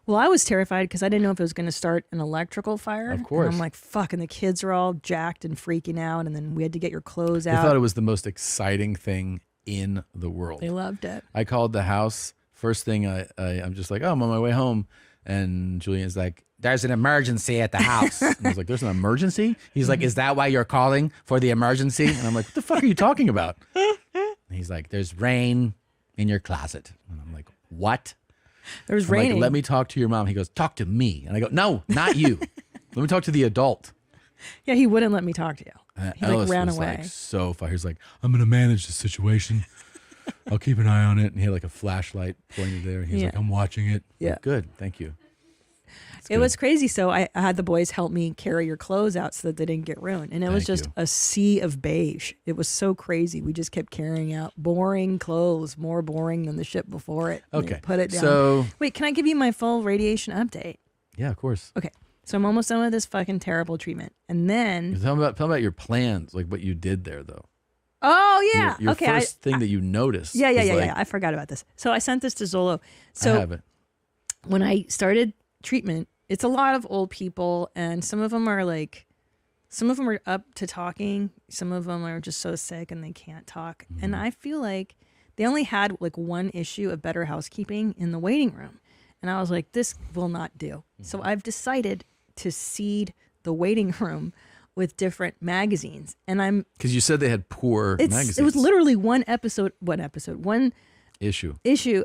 Well, I was terrified because I didn't know if it was going to start an electrical fire. Of course. And I'm like, fuck, and the kids are all jacked and freaking out, and then we had to get your clothes I out. thought it was the most exciting thing in the world. They loved it. I called the house. First thing I'm just like, I'm on my way home. And Julian's like, there's an emergency at the house. And I was like, there's an emergency? He's like, is that why you're calling for the emergency? And I'm like, what the fuck are you talking about? And he's like, there's rain in your closet. And I'm like, what? There's raining. raining. Let me talk to your mom. He goes, talk to me. And I go, no, not you. Let me talk to the adult. Yeah, he wouldn't let me talk to you. He Ellis ran was away. like so far. He's like, I'm going to manage the situation. I'll keep an eye on it. And he had like a flashlight pointed there. He's like, I'm watching it. Yeah. Like, good. Thank you. It was crazy. So I had the boys help me carry your clothes out so that they didn't get ruined. And it was Thank just you. a sea of beige. It was so crazy. We just kept carrying out boring clothes, more boring than the ship before it. And they Okay. put it down. So- wait, can I give you my full radiation update? Yeah, of course. Okay. So I'm almost done with this fucking terrible treatment. And then. Tell me about your plans, like what you did there, though. Oh, yeah. Your okay. first thing that you noticed. Yeah. was like, I forgot about this. So I sent this to Zolo. So I have it. when I started treatment, it's a lot of old people, and some of them are up to talking. Some of them are just so sick and they can't talk. Mm-hmm. And I feel like they only had like one issue of better housekeeping in the waiting room. And I was like, this will not do. Mm-hmm. So I've decided to seed the waiting room with different magazines. And I'm Because you said they had poor magazines. it was literally one issue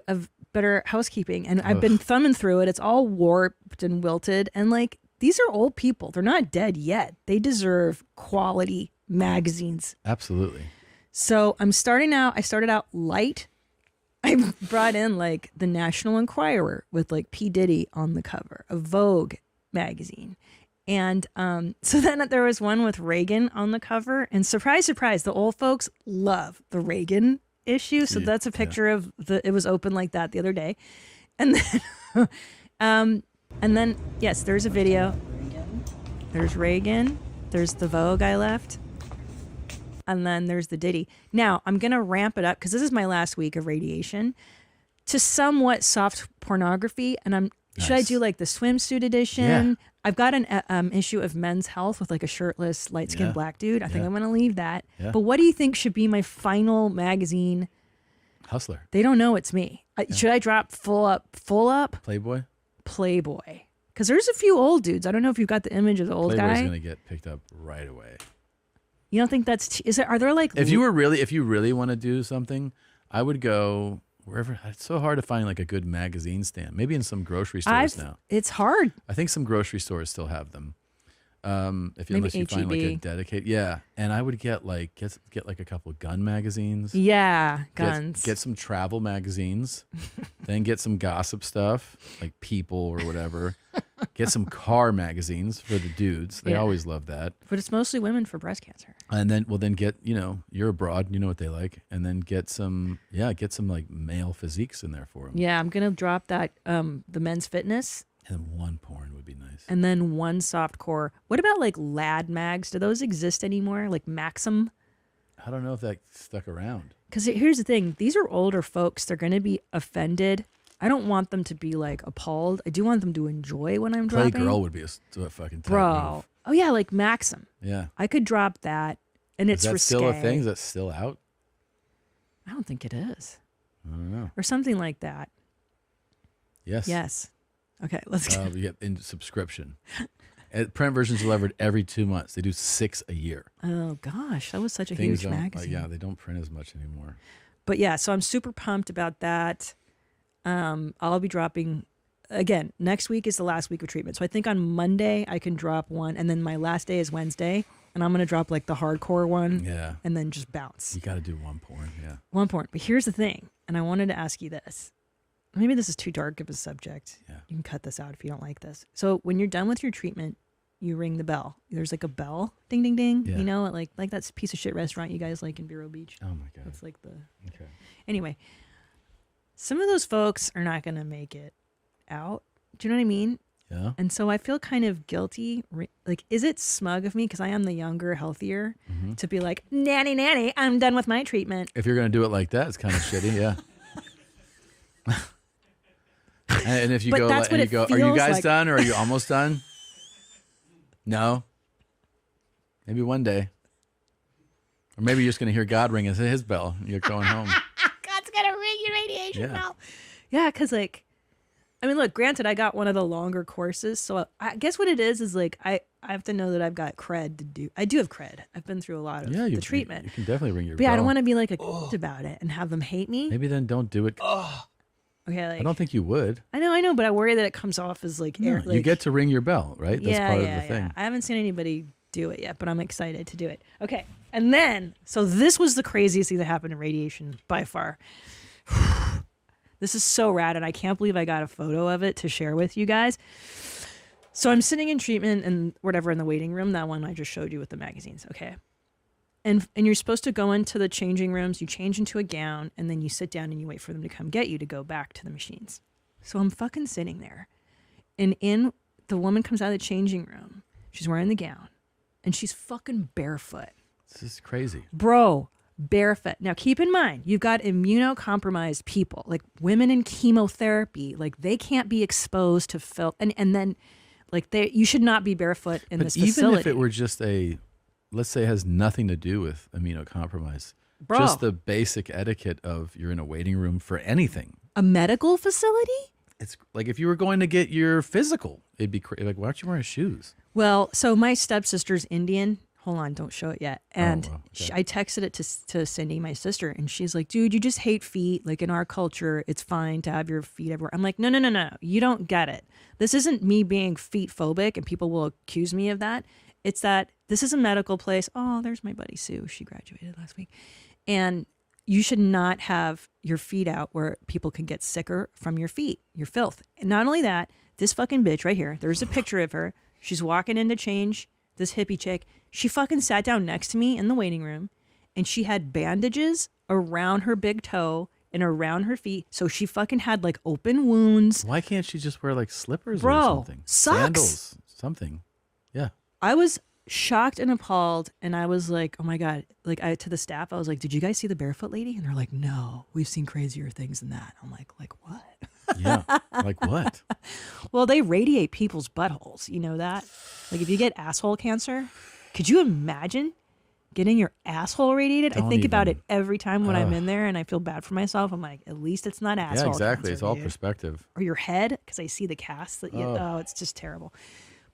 of Better Housekeeping, and I've been thumbing through it. It's all warped and wilted, and like these are old people. They're not dead yet. They deserve quality magazines. Absolutely. So I started out light. I brought in like the National Enquirer with like P. Diddy on the cover, a Vogue magazine. And so then there was one with Reagan on the cover, and surprise, surprise, the old folks love the Reagan issue. So that's a picture of it was open like that the other day. And then, yes, there's a video. There's Reagan. There's the Vogue I left. And then there's the Diddy. Now, I'm going to ramp it up because this is my last week of radiation to somewhat soft pornography. And should I do like the swimsuit edition? Yeah. I've got an issue of Men's Health with like a shirtless, light-skinned black dude. I think I'm going to leave that. Yeah. But what do you think should be my final magazine? Hustler. They don't know it's me. Should I drop full up? Playboy. Because there's a few old dudes. I don't know if you've got the image of the old Playboy's guy. going to get picked up right away. You don't think that's are there like If you really want to do something, I would go wherever. It's so hard to find like a good magazine stand. Maybe in some grocery stores now. It's hard. I think some grocery stores still have them. Unless you find like a H-E-B. dedicated, and I would get like a couple of gun magazines. Yeah, guns. Get some travel magazines, then get some gossip stuff like People or whatever. Get some car magazines for the dudes. They always love that. But it's mostly women for breast cancer. And then get, you're abroad, you know what they like, and then get some like male physiques in there for them. Yeah, I'm gonna drop that the Men's Fitness. And one porn would be nice. And then one soft core. What about like lad mags? Do those exist anymore? Like Maxim? I don't know if that stuck around. Because here's the thing. These are older folks. They're going to be offended. I don't want them to be like appalled. I do want them to enjoy when I'm dropping. Playgirl would be a fucking tight Bro. move. Oh yeah, like Maxim. Yeah. I could drop that. And it's Is that risque. still a thing? Is that still out? I don't think it is. I don't know. Or something like that. Yes. Yes. Okay, let's get we get in subscription. Print versions delivered every 2 months. They do 6 a year. Oh gosh, that was such a Things huge magazine. yeah, they don't print as much anymore. But yeah, so I'm super pumped about that. I'll be dropping again. Next week is the last week of treatment, so I think on Monday I can drop one, and then my last day is Wednesday, and I'm gonna drop like the hardcore one. Yeah, and then just bounce. You got to do one porn. Yeah, one porn. But here's the thing, and I wanted to ask you this. Maybe this is too dark of a subject. Yeah. You can cut this out if you don't like this. So when you're done with your treatment, you ring the bell. There's like a bell, ding, ding, ding. Yeah. You know, like that piece of shit restaurant you guys like in Vero Beach. Oh my God. That's like the. Okay. Anyway, some of those folks are not going to make it out. Do you know what I mean? Yeah. And so I feel kind of guilty. Like, is it smug of me, because I am the younger, healthier, to be like, nanny, I'm done with my treatment. If you're going to do it like that, it's kind of shitty. Yeah. And if you go, and you go, are you guys like. done or are you almost done? No. Maybe one day. Or maybe you're just going to hear God ring his bell. And you're going home. God's going to ring your radiation bell. Yeah, because like, I mean, look, granted, I got one of the longer courses. So I guess what it is like, I have to know that I've got cred to do. I do have cred. I've been through a lot of the treatment. You can definitely ring your but bell. Yeah, I don't want to be like about it and have them hate me. Maybe then don't do it. Okay, like, I don't think you would. I know, but I worry that it comes off as like, No, you get to ring your bell, right? That's part of the thing. I haven't seen anybody do it yet, but I'm excited to do it. Okay, and then, so this was the craziest thing that happened in radiation by far. This is so rad, and I can't believe I got a photo of it to share with you guys. So I'm sitting in treatment and whatever in the waiting room, that one I just showed you with the magazines, okay? And you're supposed to go into the changing rooms, you change into a gown, and then you sit down and you wait for them to come get you to go back to the machines. So I'm fucking sitting there. And the woman comes out of the changing room. She's wearing the gown. And she's fucking barefoot. This is crazy. Bro, barefoot. Now keep in mind, you've got immunocompromised people, like women in chemotherapy, like they can't be exposed to filth. And then like you should not be barefoot in this facility. Even if it were just let's say it has nothing to do with immunocompromise. Bro. Just the basic etiquette of you're in a waiting room for anything. A medical facility? It's like if you were going to get your physical, it'd be like, why aren't you wearing shoes? Well, so my stepsister's Indian. Hold on, don't show it yet. And okay. I texted it to Cindy, my sister, and she's like, dude, you just hate feet. Like in our culture, it's fine to have your feet everywhere. I'm like, no. You don't get it. This isn't me being feet phobic, and people will accuse me of that. It's that this is a medical place. Oh, there's my buddy Sue. She graduated last week. And you should not have your feet out where people can get sicker from your feet, your filth. And not only that, this fucking bitch right here, there's a picture of her. She's walking in to change, this hippie chick. She fucking sat down next to me in the waiting room, and she had bandages around her big toe and around her feet. So she fucking had like open wounds. Why can't she just wear like slippers Bro, or something? socks. Sandals, something. Yeah. I was shocked and appalled, and I was like, oh my God. Like to the staff, I was like, did you guys see the barefoot lady? And they're like, no, we've seen crazier things than that. I'm like what? Yeah. Like what? Well, they radiate people's buttholes. You know that? Like if you get asshole cancer, could you imagine getting your asshole radiated? I think about it every time when I'm in there, and I feel bad for myself. I'm like, at least it's not asshole. Yeah, exactly. cancer, It's all dude. perspective. Or your head, because I see the cast. That it's just terrible.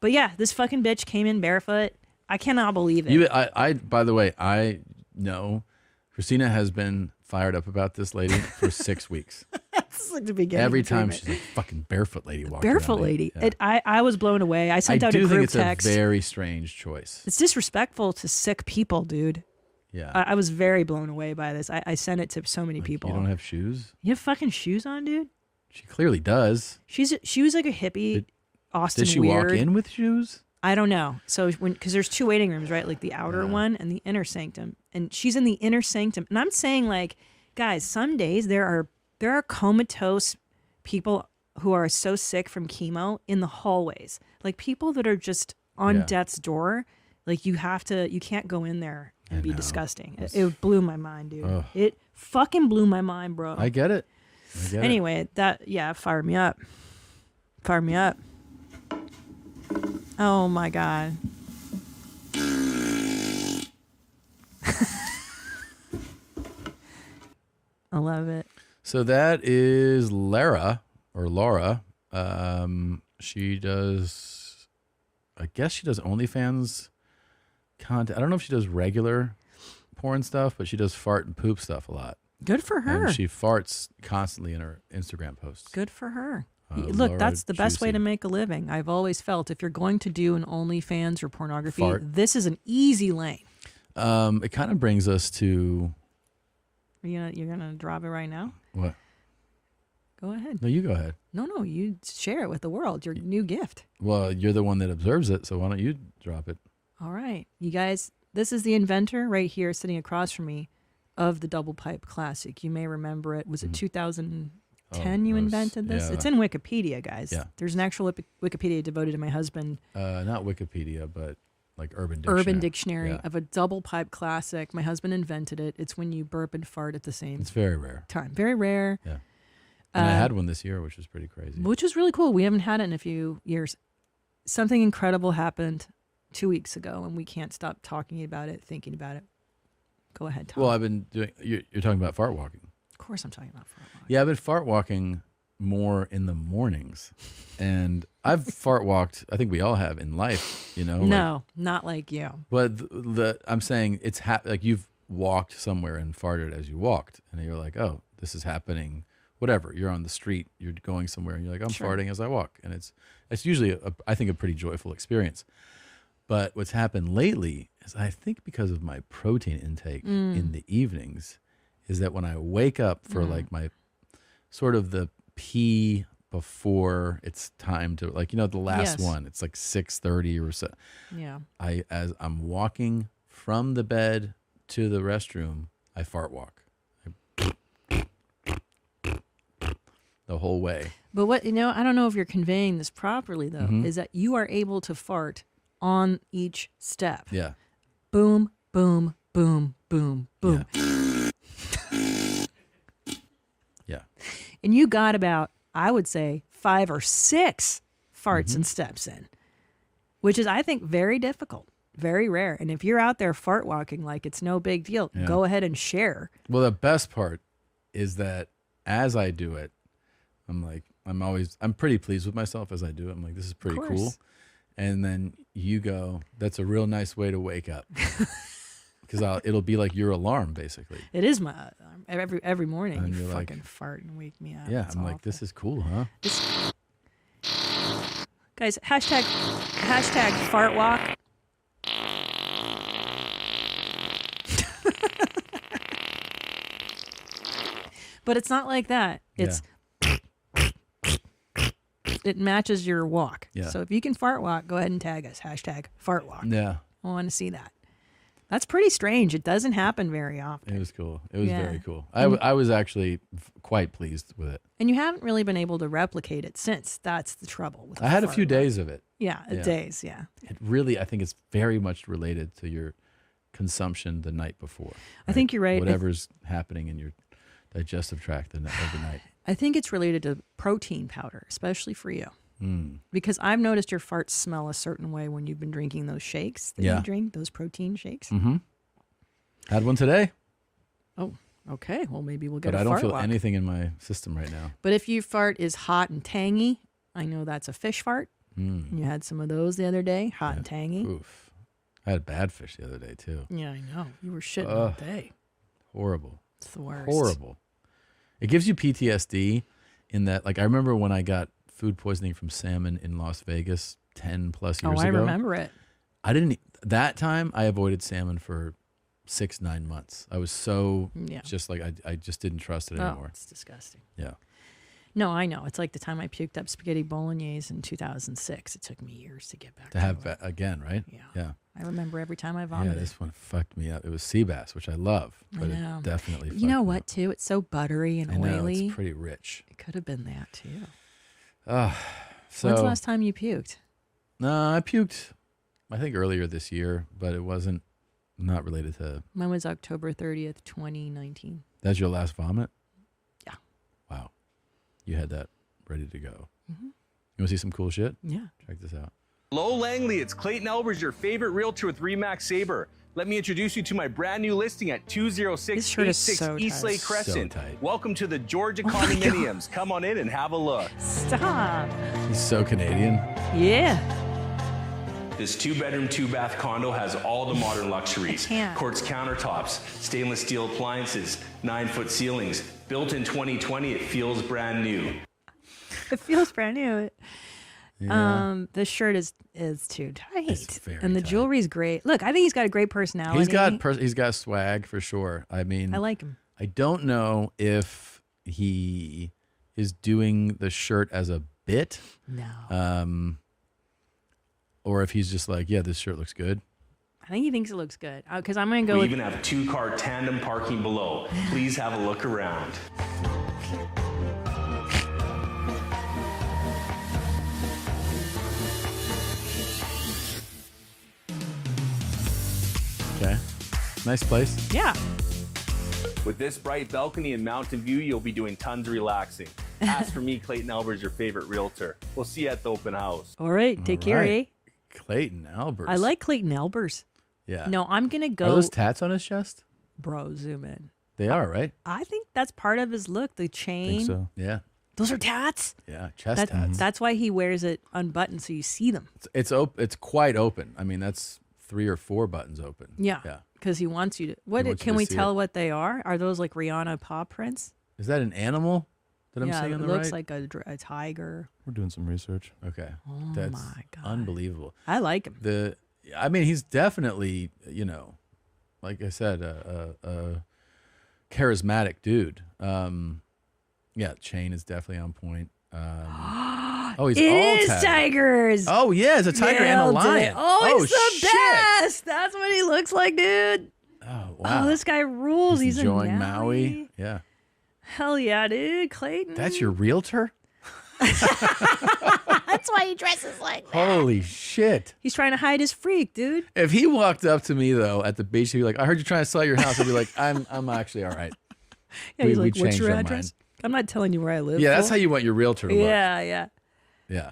But yeah, this fucking bitch came in barefoot. I cannot believe it. I by the way, I know Christina has been fired up about this lady for 6 weeks. It's like the beginning. Every time she's like, fucking barefoot lady walking Barefoot around. lady. Yeah. I was blown away. I sent out a do think group it's text. a very strange choice. It's disrespectful to sick people, dude. Yeah. I was very blown away by this. I sent it to so many people. You don't have shoes? You have fucking shoes on, dude? She clearly does. She was like a hippie. Austin Did she Weird. walk in with shoes? I don't know. So because there's 2 waiting rooms, right? Like the outer one and the inner sanctum. And she's in the inner sanctum. And I'm saying, like, guys, some days there are comatose people who are so sick from chemo in the hallways. Like people that are just on death's door. Like you can't go in there and be disgusting. It blew my mind, dude. Ugh. It fucking blew my mind, bro. I get it. Anyway, fired me up. Fired me up. Oh my God. I love it. So that is Laura She does, I guess she does OnlyFans content. I don't know if she does regular porn stuff, but she does fart and poop stuff a lot. Good for her. And she farts constantly in her Instagram posts. Good for her. Look, that's the best way to make a living. I've always felt if you're going to do an OnlyFans or pornography, this is an easy lane. It kind of brings us to... You're gonna drop it right now? What? Go ahead. No, you go ahead. No, you share it with the world. Your new gift. Well, you're the one that observes it, so why don't you drop it? All right. You guys, this is the inventor right here sitting across from me of the double pipe classic. You may remember it. Was it 2010 you invented this? Yeah. It's in Wikipedia, guys. Yeah. There's an actual Wikipedia devoted to my husband. Not Wikipedia, but like Urban Dictionary of a double pipe classic. My husband invented it. It's when you burp and fart at the same It's very rare. time. Very rare. Yeah. And I had one this year, which was pretty crazy. Which is really cool. We haven't had it in a few years. Something incredible happened 2 weeks ago, and we can't stop talking about it, thinking about it. Go ahead, Tom. Well, I've been doing... You're talking about fart walking. Of course I'm talking about fart walking. Yeah, I've been fart walking more in the mornings. And I've fart walked, I think we all have in life, you know? No, not like you. But I'm saying it's like you've walked somewhere and farted as you walked. And you're like, oh, this is happening... Whatever, you're on the street, you're going somewhere, and you're like, I'm farting as I walk. And it's usually, I think, a pretty joyful experience. But what's happened lately is I think because of my protein intake in the evenings is that when I wake up for like my sort of the pee before it's time to, like, you know, the last one, it's like 6:30 or so. Yeah. As I'm walking from the bed to the restroom, I fart walk. The whole way. But what, I don't know if you're conveying this properly, though, is that you are able to fart on each step. Yeah. Boom, boom, boom, boom, boom. Yeah. And you got about, I would say, 5 or 6 farts and steps in, which is, I think, very difficult, very rare. And if you're out there fart walking like it's no big deal, go ahead and share. Well, the best part is that as I do it, I'm pretty pleased with myself as I do it. I'm like, this is pretty cool. And then you go, that's a real nice way to wake up. Because it'll be like your alarm, basically. It is my every morning. And you you're fucking like, fart and wake me up. Yeah, It's I'm awful. like, this is cool, huh? Guys, hashtag fart walk. But it's not like that. It's it matches your walk. Yeah. So if you can fart walk, go ahead and tag us. Hashtag fart walk. Yeah. I want to see that. That's pretty strange. It doesn't happen very often. It was cool. It was very cool. I was actually quite pleased with it. And you haven't really been able to replicate it since. That's the trouble with I had a few days of it. Yeah, days, yeah. It really, I think it's very much related to your consumption the night before. I think you're right. Whatever's happening in your digestive tract overnight. I think it's related to protein powder, especially for you. Because I've noticed your farts smell a certain way when you've been drinking those shakes that you drink, those protein shakes. Mm-hmm. Had one today. Oh, okay. Well, maybe we'll get But a I don't fart feel walk. anything in my system right now. But if your fart is hot and tangy, I know that's a fish fart. You had some of those the other day, hot and tangy. Oof. I had bad fish the other day, too. Yeah, I know. You were shitting all day. Horrible. It's the worst. Horrible. It gives you PTSD in that, like, I remember when I got food poisoning from salmon in Las Vegas 10 plus years ago. Oh, I remember it. That time I avoided salmon for 6-9 months. I was so just like, I just didn't trust it anymore. It's disgusting. Yeah. No, I know. It's like the time I puked up spaghetti bolognese in 2006. It took me years to get back to have it again, right? Yeah. I remember every time I vomited. Yeah, this one fucked me up. It was sea bass, which I love, but it definitely fucked You know me what, up. too? It's so buttery and I know, oily. it's pretty rich. It could have been that, too. So When's the last time you puked? No, I puked, I think earlier this year, but it wasn't not related to. Mine was October 30th, 2019. That's your last vomit? Yeah. Wow. You had that ready to go. Mm-hmm. You want to see some cool shit? Yeah. Check this out. Hello, Langley. It's Clayton Albers, your favorite realtor with RE/MAX Sabre. Let me introduce you to my brand new listing at 20686 so East Lake tight. Crescent. So tight. Welcome to the Georgia Oh my condominiums. Come on in and have a look. Stop. He's so Canadian. Yeah. This 2-bedroom, 2-bath condo has all the modern luxuries. can't. Quartz countertops, stainless steel appliances, 9-foot ceilings. Built in 2020, it feels brand new. It feels brand new. Yeah. The shirt is too tight. It's very and the tight. jewelry's great. Look, I think he's got a great personality. He's got swag for sure. I mean, I like him. I don't know if he is doing the shirt as a bit. No. Or if he's just like, yeah, this shirt looks good. I think he thinks it looks good. Because I'm going to go We with... even have 2-car tandem parking below. Please have a look around. Okay. Nice place. Yeah. With this bright balcony and mountain view, you'll be doing tons of relaxing. Ask for me, Clayton Albers, your favorite realtor. We'll see you at the open house. All right. Take care, eh? Clayton Albers. I like Clayton Albers. Yeah. No, I'm going to go... Are those tats on his chest? Bro, zoom in. They are, right? I think that's part of his look. The I chain. think so. Yeah. Those are tats. Yeah. Chest tats. That's why he wears it unbuttoned so you see them. It's quite open. I mean, that's 3 or 4 buttons open. Yeah. Yeah. Because he wants you to... wants Can you to we see tell it. what they are? Are those like Rihanna paw prints? Is that an animal that I'm seeing on the it looks right? like a tiger. We're doing some research. Okay. Oh That's my God. unbelievable. I like him. I mean, he's definitely, like I said, a charismatic dude. Yeah, chain is definitely on point. He's It all is tagged. tigers. Oh yeah, it's a tiger and a Nailed it. lion. Oh, he's the shit. best. That's what he looks like, dude. Oh wow. Oh, this guy rules. He's enjoying in Maui. Yeah. Hell yeah, dude. Clayton. That's your realtor? That's why he dresses like that. Holy shit. He's trying to hide his freak, dude. If he walked up to me though at the beach, he'd be like, "I heard you trying to sell your house." I'd be like, "I'm actually all right." Yeah, he's like, we what's changed your our address? mind. I'm not telling you where I live. Yeah, that's fool. how you want your realtor to look. Yeah. Yeah.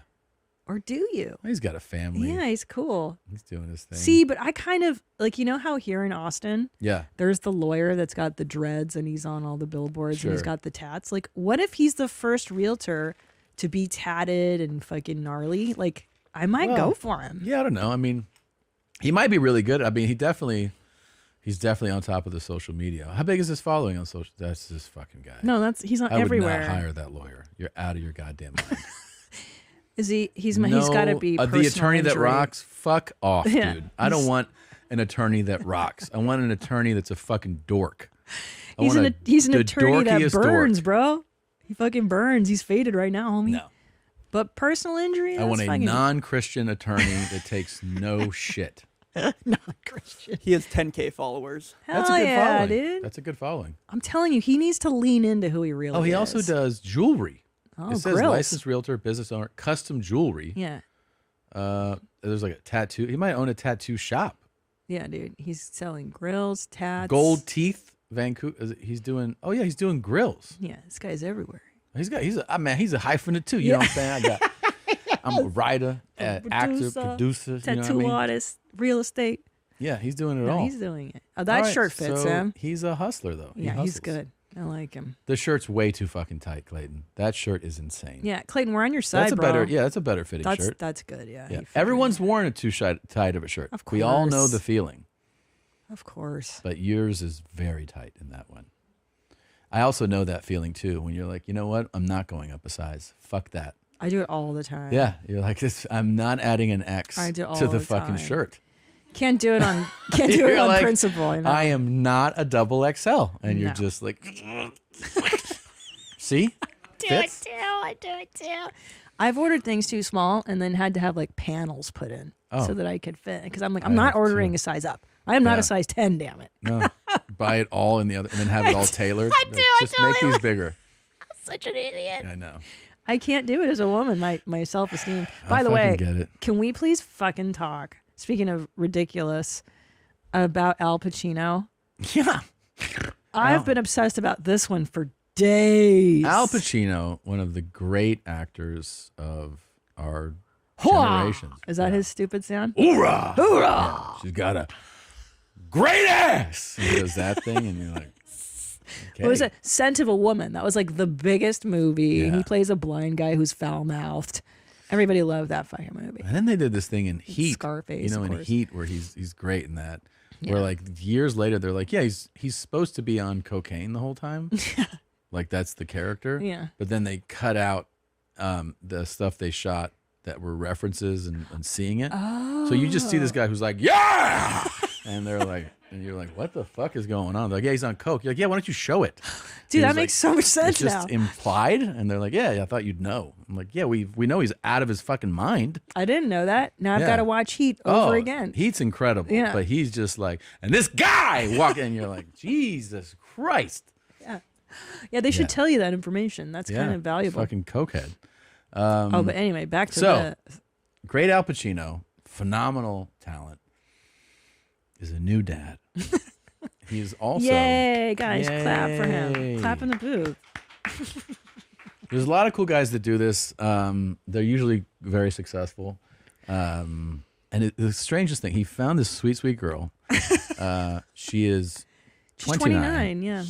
Or do you? He's got a family. Yeah, he's cool. He's doing his thing. See, but I kind of like, how here in Austin, Yeah. there's the lawyer that's got the dreads and he's on all the billboards and he's Sure. got the tats. Like, what if he's the first realtor to be tatted and fucking gnarly? Like, I might Well, go for him. Yeah, I don't know. I mean, he might be really good. I mean, he's definitely on top of the social media. How big is his following on social? That's this fucking guy. No, he's not I would everywhere. not hire that lawyer. You're out of your goddamn mind. Is he? He's got to be the personal attorney that injury. rocks. Fuck off, Yeah, dude. I don't want an attorney that rocks. I want an attorney that's a fucking dork. He's an attorney that dorkiest burns, dork. bro. He fucking burns. He's faded right now, homie. No. But personal injury. I want a that's fucking- non-Christian attorney that takes no shit. non-Christian. He has 10K followers. That's a Hell good yeah, following. dude. That's a good following. I'm telling you, he needs to lean into who he really is. Oh, he also does jewelry. Oh, it says grills. licensed realtor, business owner, custom jewelry. Yeah. There's like a tattoo. He might own a tattoo shop. Yeah, dude. He's selling grills, tats. Gold teeth, Vancouver. He's doing. Oh yeah, he's doing grills. Yeah, this guy's everywhere. He's a hyphenate too. You know what I'm saying? I'm a writer, actor, producer, tattoo you know what I mean? artist, real estate. Yeah, he's doing it No, all. he's doing it. Oh, All that right, shirt fits so him. He's a hustler though. He Yeah, he's hustles. good. I like him. The shirt's way too fucking tight, Clayton. That shirt is insane. Yeah, Clayton, we're on your side, That's a bro. better. Yeah, that's a better fitting shirt. That's good. Yeah. Yeah. you fucking- Everyone's worn a too tight of a shirt. Of We all know course. the feeling. Of course. But yours is very tight in that one. I also know that feeling too when you're like, you know what? I'm not going up a size. Fuck that. I do it all the time. Yeah, you're like this. I'm not adding an X I do all to the the fucking time. shirt. Can't do it on. Can't do it You're on like, principle. You know? I am not a double XL, and you're No. just like, see, fits? I do it too. I've ordered things too small and then had to have like panels put in Oh. so that I could fit. Because I'm like, I'm I not have to. ordering a size up. I am not Yeah. a size 10. Damn it. No, buy it all in the other, and then have it all tailored. I do, I Just totally make these would. bigger. Such an idiot. I know. I can't do it as a woman. My self esteem. I By the way, fucking get it. can we please fucking talk? Speaking of ridiculous, about Al Pacino. Yeah. I've been obsessed about this one for days. Al Pacino, one of the great actors of our Hooah! generation. Is that his stupid sound? Hoorah! Hoorah! Yeah, she's got a great ass. And he does that thing, and you're like, okay. What was it? Scent of a Woman. That was like the biggest movie. Yeah. And he plays a blind guy who's foul mouthed. Everybody loved that fucking movie. And then they did this thing in Heat. Scarface, in of course. Heat, where he's great in that. Yeah. Where like years later, they're like, yeah, he's supposed to be on cocaine the whole time. Like that's the character. Yeah. But then they cut out the stuff they shot that were references and seeing it. So you just see this guy who's like, yeah, and they're like, and you're like, what the fuck is going on? They're like, yeah, he's on coke. You're like, yeah, why don't you show it? Dude, And that he's makes so much sense it's just now. implied, and they're like, yeah, I thought you'd know. I'm like, yeah, we know he's out of his fucking mind. I didn't know that. Now I've Yeah. got to watch Heat over again. Heat's incredible. Yeah. But he's just like, and this guy walking, and you're like, Jesus Christ. Yeah, they should Yeah. tell you that information. That's kind of valuable. Fucking cokehead. But anyway, back to great Al Pacino, phenomenal talent, is a new dad. He's also Yay, guys, clap for him. Yay. Clap in the booth. There's a lot of cool guys that do this. They're usually very successful. And the strangest thing, he found this sweet, sweet girl. She is 29. Yeah.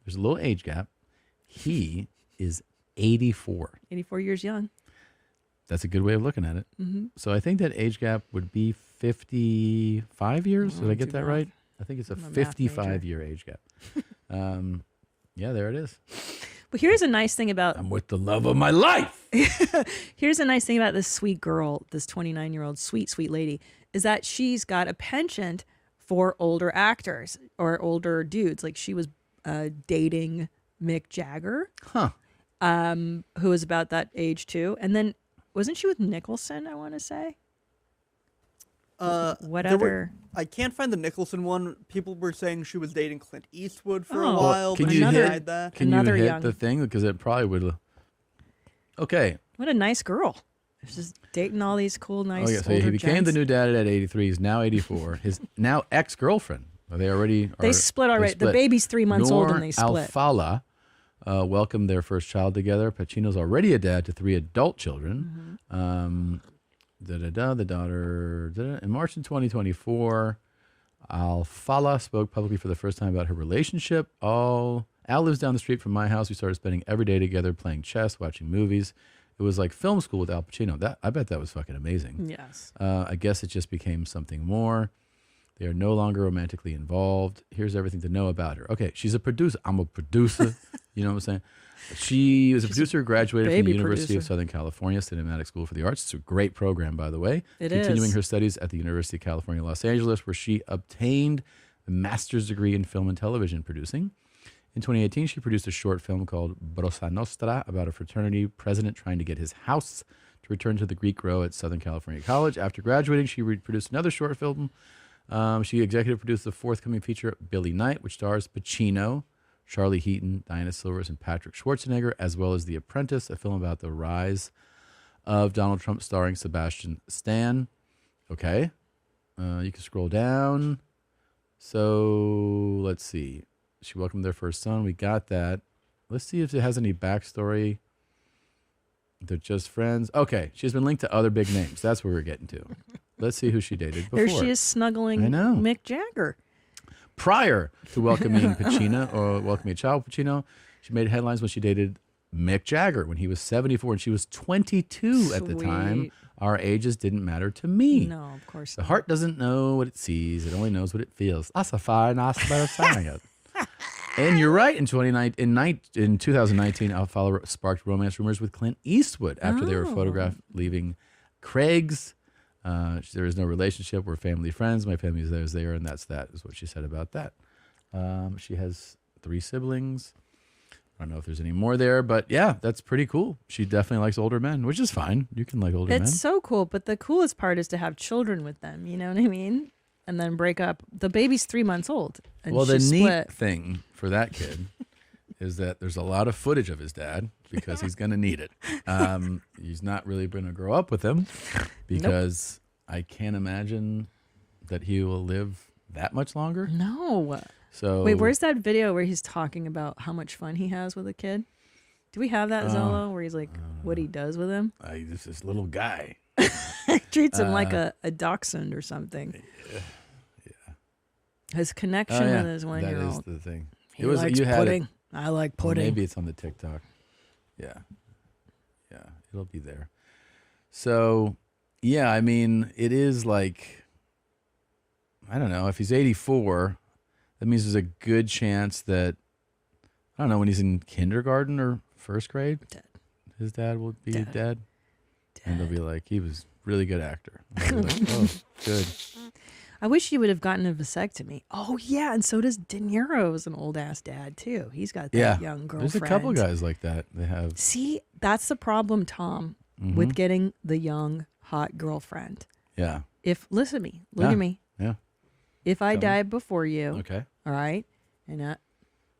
There's a little age gap. He is 84. 84 years young. That's a good way of looking at it. Mhm. So I think that age gap would be 55 years. Did I get that right? I think it's a I'm a math major. 55-year age gap. Yeah, there it is. But here's a nice thing about I'm with the love of my life. Here's a nice thing about this sweet girl, this 29-year-old sweet, sweet lady, is that she's got a penchant for older actors or older dudes. Like she was dating Mick Jagger, who was about that age too. And then wasn't she with Nicholson, I want to say? Whatever. I can't find the Nicholson one. People were saying she was dating Clint Eastwood for a Oh. while, Can but you she hit, denied that. can Another you hit young- the thing? Because it probably would. Okay. What a nice girl. She's just dating all these cool, nice So older he became gents. the new dad at 83. He's now 84. His now ex-girlfriend. They already They split already. The baby's 3 months old and they split. Alfala welcomed their first child together. Pacino's already a dad to 3 adult children. Mm-hmm. The daughter. In March of 2024, Alfala spoke publicly for the first time about her relationship. Al lives down the street from my house. We started spending every day together, playing chess, watching movies. It was like film school with Al Pacino. I bet that was fucking amazing. Yes. I guess it just became something more. They are no longer romantically involved. Here's everything to know about her. Okay, she's a producer. I'm a producer. You know what I'm saying? She was a producer who graduated from the University of Southern California Cinematic School for the Arts. It's a great program, by the way. It Continuing is. her studies at the University of California, Los Angeles, where she obtained a master's degree in film and television producing. In 2018, she produced a short film called Brosa Nostra about a fraternity president trying to get his house to return to the Greek row at Southern California College. After graduating, she produced another short film. She executive produced the forthcoming feature Billy Knight, which stars Pacino, Charlie Heaton, Diana Silvers, and Patrick Schwarzenegger, as well as The Apprentice, a film about the rise of Donald Trump starring Sebastian Stan. Okay. You can scroll down. So let's see. She welcomed their first son. We got that. Let's see if it has any backstory. They're just friends. Okay. She's been linked to other big names. That's where we're getting to. Let's see who she dated before. There she is snuggling I know. Mick Jagger. Prior to welcoming Ciao Pacino, she made headlines when she dated Mick Jagger when he was 74 and she was 22 at the time. Sweet. Our ages didn't matter to me. No, of course The not. heart doesn't know what it sees. It only knows what it feels. That's a fine, nice way of saying it. And you're right. In 2019, Alfala sparked romance rumors with Clint Eastwood after they were photographed leaving Craig's. There is no relationship. We're family friends. My family is there, and that's that, is what she said about that. She has 3 siblings. I don't know if there's any more there, but yeah, that's pretty cool. She definitely likes older men, which is fine. You can like older men. It's so cool, but the coolest part is to have children with them. You know what I mean? And then break up. The baby's 3 months old. And Well, the she neat split. thing for that kid is that there's a lot of footage of his dad because he's going to need it. He's not really going to grow up with him because I can't imagine that he will live that much longer. No. So Wait, where's that video where he's talking about how much fun he has with a kid? Do we have that, Zolo, where he's like, what he does with him? This little guy. Treats him like a dachshund or something. His connection with his 1-year-old. That is the thing. He likes pudding. I like pudding. Maybe it's on the TikTok. Yeah. It'll be there. So, yeah, I mean, it is like, I don't know, if he's 84, that means there's a good chance that, I don't know, when he's in kindergarten or first grade, his dad will be dead. And they'll be like, he was a really good actor. And they'll be like, oh, good. I wish he would have gotten a vasectomy. Oh, yeah, and so does De Niro's an old-ass dad, too. He's got that young girlfriend. There's a couple guys like that. They have. See, that's the problem, Tom, with getting the young, hot girlfriend. Yeah. Listen to me. Look at me. Yeah. If I died before you. Okay. All right. And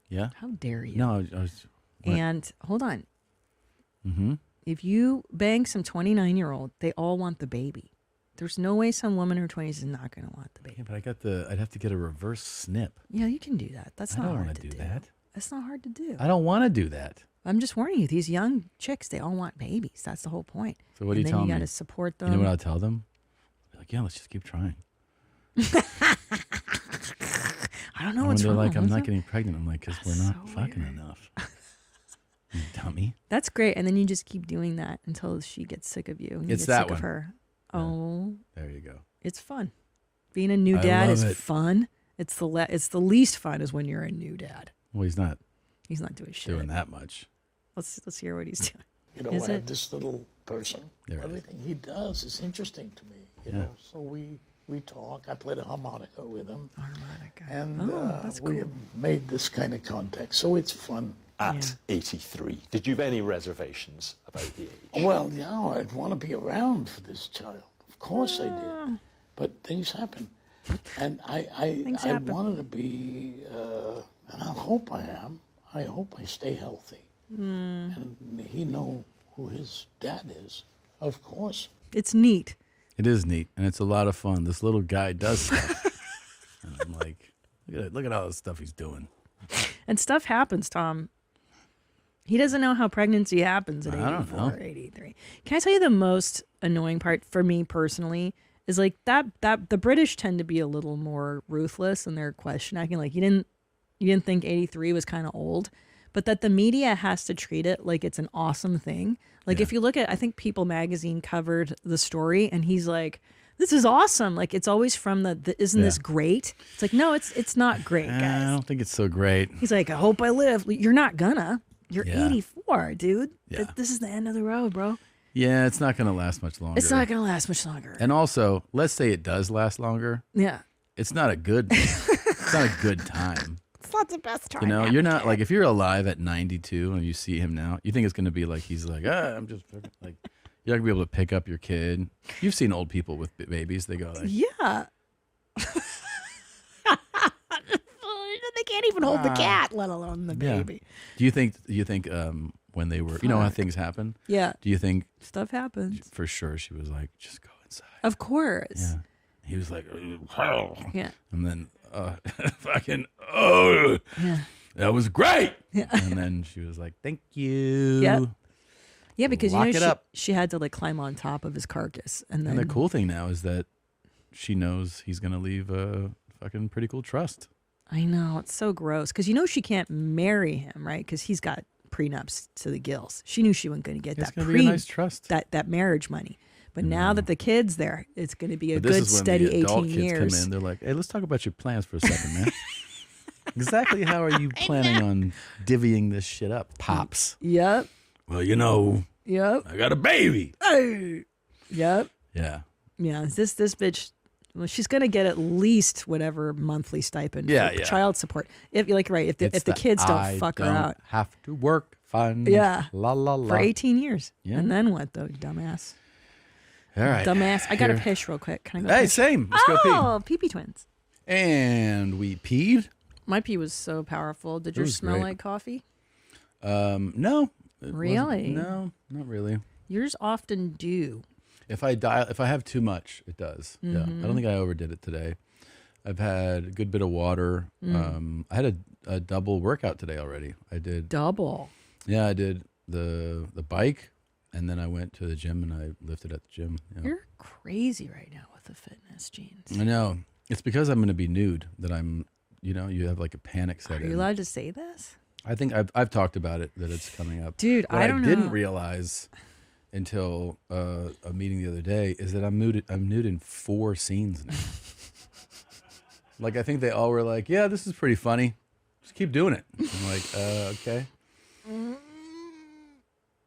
yeah. How dare you? No, I was. What? And hold on. Mm-hmm. If you bang some 29-year-old, they all want the baby. There's no way some woman in her 20s is not going to want the baby. Yeah, but I'd have to get a reverse snip. Yeah, you can do that. That's not hard to do. That. That's not hard to do. I don't want to do that. I'm just warning you. These young chicks, they all want babies. That's the whole point. So what do you tell me? And then you got to support them. You know what I'll tell them? I'll be like, yeah, let's just keep trying. I don't know what's they're wrong. like, I'm not getting pregnant. I'm like, because we're not fucking enough. You dummy. That's great. And then you just keep doing that until she gets sick of you. And you It's get that sick one. of her. Oh. There you go. It's fun. Being a new dad is fun. It's the least fun is when you're a new dad. Well, he's not. He's not doing shit. Doing that much. Let's hear what he's doing. You know, I have this little person. Everything he does is interesting to me. You know, so we talk. I played a harmonica with him. And that's we cool. have made this kind of contact. So it's fun. At 83, did you have any reservations about the age? Well, yeah, I'd want to be around for this child. Of course I did. But things happen. And I happen. wanted to be, and I hope I am. I hope I stay healthy. And he know who his dad is, of course. It's neat. It is neat, and it's a lot of fun. This little guy does stuff. And I'm like, look at all the stuff he's doing. And stuff happens, Tom. He doesn't know how pregnancy happens at I don't 84 know. or 83. Can I tell you the most annoying part for me personally is like that the British tend to be a little more ruthless in their question acting. Like you didn't think 83 was kind of old, but that the media has to treat it like it's an awesome thing. Like if you look at, I think People magazine covered the story and he's like, this is awesome. Like it's always from isn't this great? It's like, no, it's not great, guys. I don't think it's so great. He's like, I hope I live. You're not gonna. You're Yeah. 84, dude. Yeah. This is the end of the road, bro. Yeah, it's not going to last much longer. It's not gonna last much longer. And also, let's say it does last longer. Yeah. It's not a good. It's not a good time. It's not the best time. You know, you're not like if you're alive at 92 and you see him now, you think it's going to be like he's like, I'm just like, you're not going to be able to pick up your kid. You've seen old people with babies. They go like, Yeah. They can't even hold the cat, let alone the baby. Do you think when they were, you know how things happen? Yeah. Do you think Stuff happens. for sure she was like, just go inside? Of course. Yeah. He was like, Yeah. And then fucking, Yeah. that was great. Yeah. And then she was like, thank you. Yeah. Yeah, because Lock it up. she had to like climb on top of his carcass, and then And the cool thing now is that she knows he's gonna leave a fucking pretty cool trust. I know it's so gross because she can't marry him, right? Because he's got prenups to the gills. She knew she wasn't going to get It's that gonna be a nice trust. that marriage money. But now that the kid's there, it's going to be a But this good is when steady the adult 18 kids years. come in. They're like, hey, let's talk about your plans for a second, man. Exactly how are you planning on divvying this shit up, pops? Yep. Well, Yep. I got a baby. Hey. Yep. Yeah. Yeah. This bitch. Well, she's gonna get at least whatever monthly stipend Yeah, for yeah. child support. If you're like right, if the kids don't I fuck her don't out, have to work fun. Yeah. La la la. for 18 years. Yeah. And then what though, dumbass? All right. Dumbass. I got to Here. piss real quick. Can I go? Hey, piss? same. Let's go pee. Oh, pee-pee twins. And we peed. My pee was so powerful. Did It yours was smell great. like coffee? No. It wasn't- Really? No, not really. Yours often do. If I have too much, it does. Yeah. I don't think I overdid it today. I've had a good bit of water. I had a double workout today already. I did double. Yeah, I did the bike, and then I went to the gym and I lifted at the gym. Yeah. You're crazy right now with the fitness jeans. I know. It's because I'm going to be nude that I'm, you have like a panic set in. Are you allowed to say this? I think I've talked about it, that it's coming up. Dude, what I don't know. didn't realize until a meeting the other day is that I'm nude in 4 scenes now. Like, I think they all were like, yeah, this is pretty funny. Just keep doing it. I'm like, okay.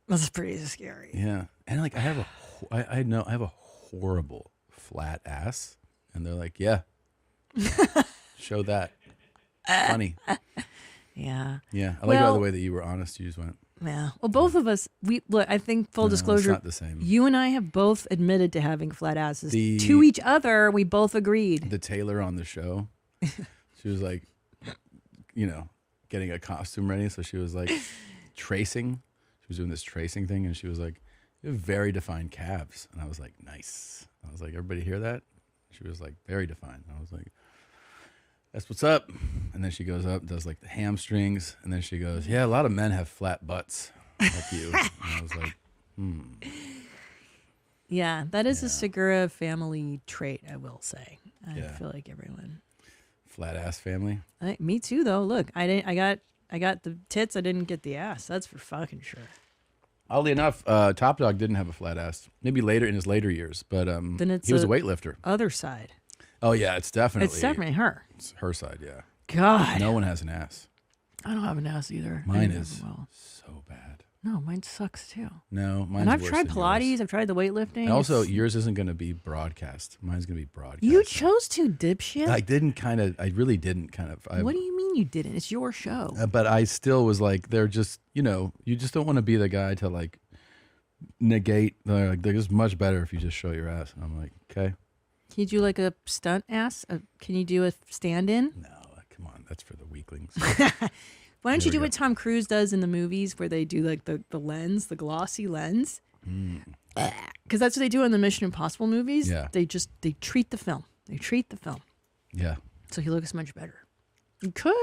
That's pretty scary. Yeah. And like, I have a horrible flat ass. And they're like, yeah, show that. Funny. Yeah. Yeah. I like the way that you were honest. You just went. Yeah. Well, both of us, I think full disclosure, it's not the same. You and I have both admitted to having flat asses. To each other, we both agreed. The tailor on the show, she was like, getting a costume ready. So she was like tracing. She was doing this tracing thing. And she was like, you have very defined calves. And I was like, nice. I was like, everybody hear that? She was like, very defined. And I was like, that's what's up. And then she goes up, does like the hamstrings. And then she goes, yeah, a lot of men have flat butts like you. And I was like, Yeah, that is a Segura family trait, I will say. I feel like everyone. Flat ass family. Me too, though. Look, I got the tits. I didn't get the ass. That's for fucking sure. Oddly enough, Top Dog didn't have a flat ass. Maybe later in his later years, but then it's he was a weightlifter. Other side. Oh yeah, it's definitely her. It's her side, yeah. God, no one has an ass. I don't have an ass either. Mine is so bad. No, mine sucks too. No, mine's And I've worse tried than Pilates. yours. I've tried the weightlifting. And also, yours isn't going to be broadcast. Mine's going to be broadcast. You chose to, dipshit. I really didn't kind of. What do you mean you didn't? It's your show. But I still was like, they're just, you just don't want to be the guy to like negate. They're like, it's much better if you just show your ass. And I'm like, okay. Can you do like a stunt ass? Can you do a stand-in? No, come on. That's for the weaklings. Why don't you do what Tom Cruise does in the movies where they do like the lens, the glossy lens? Because that's what they do in the Mission Impossible movies. Yeah. They treat the film. Yeah. So he looks much better. You could.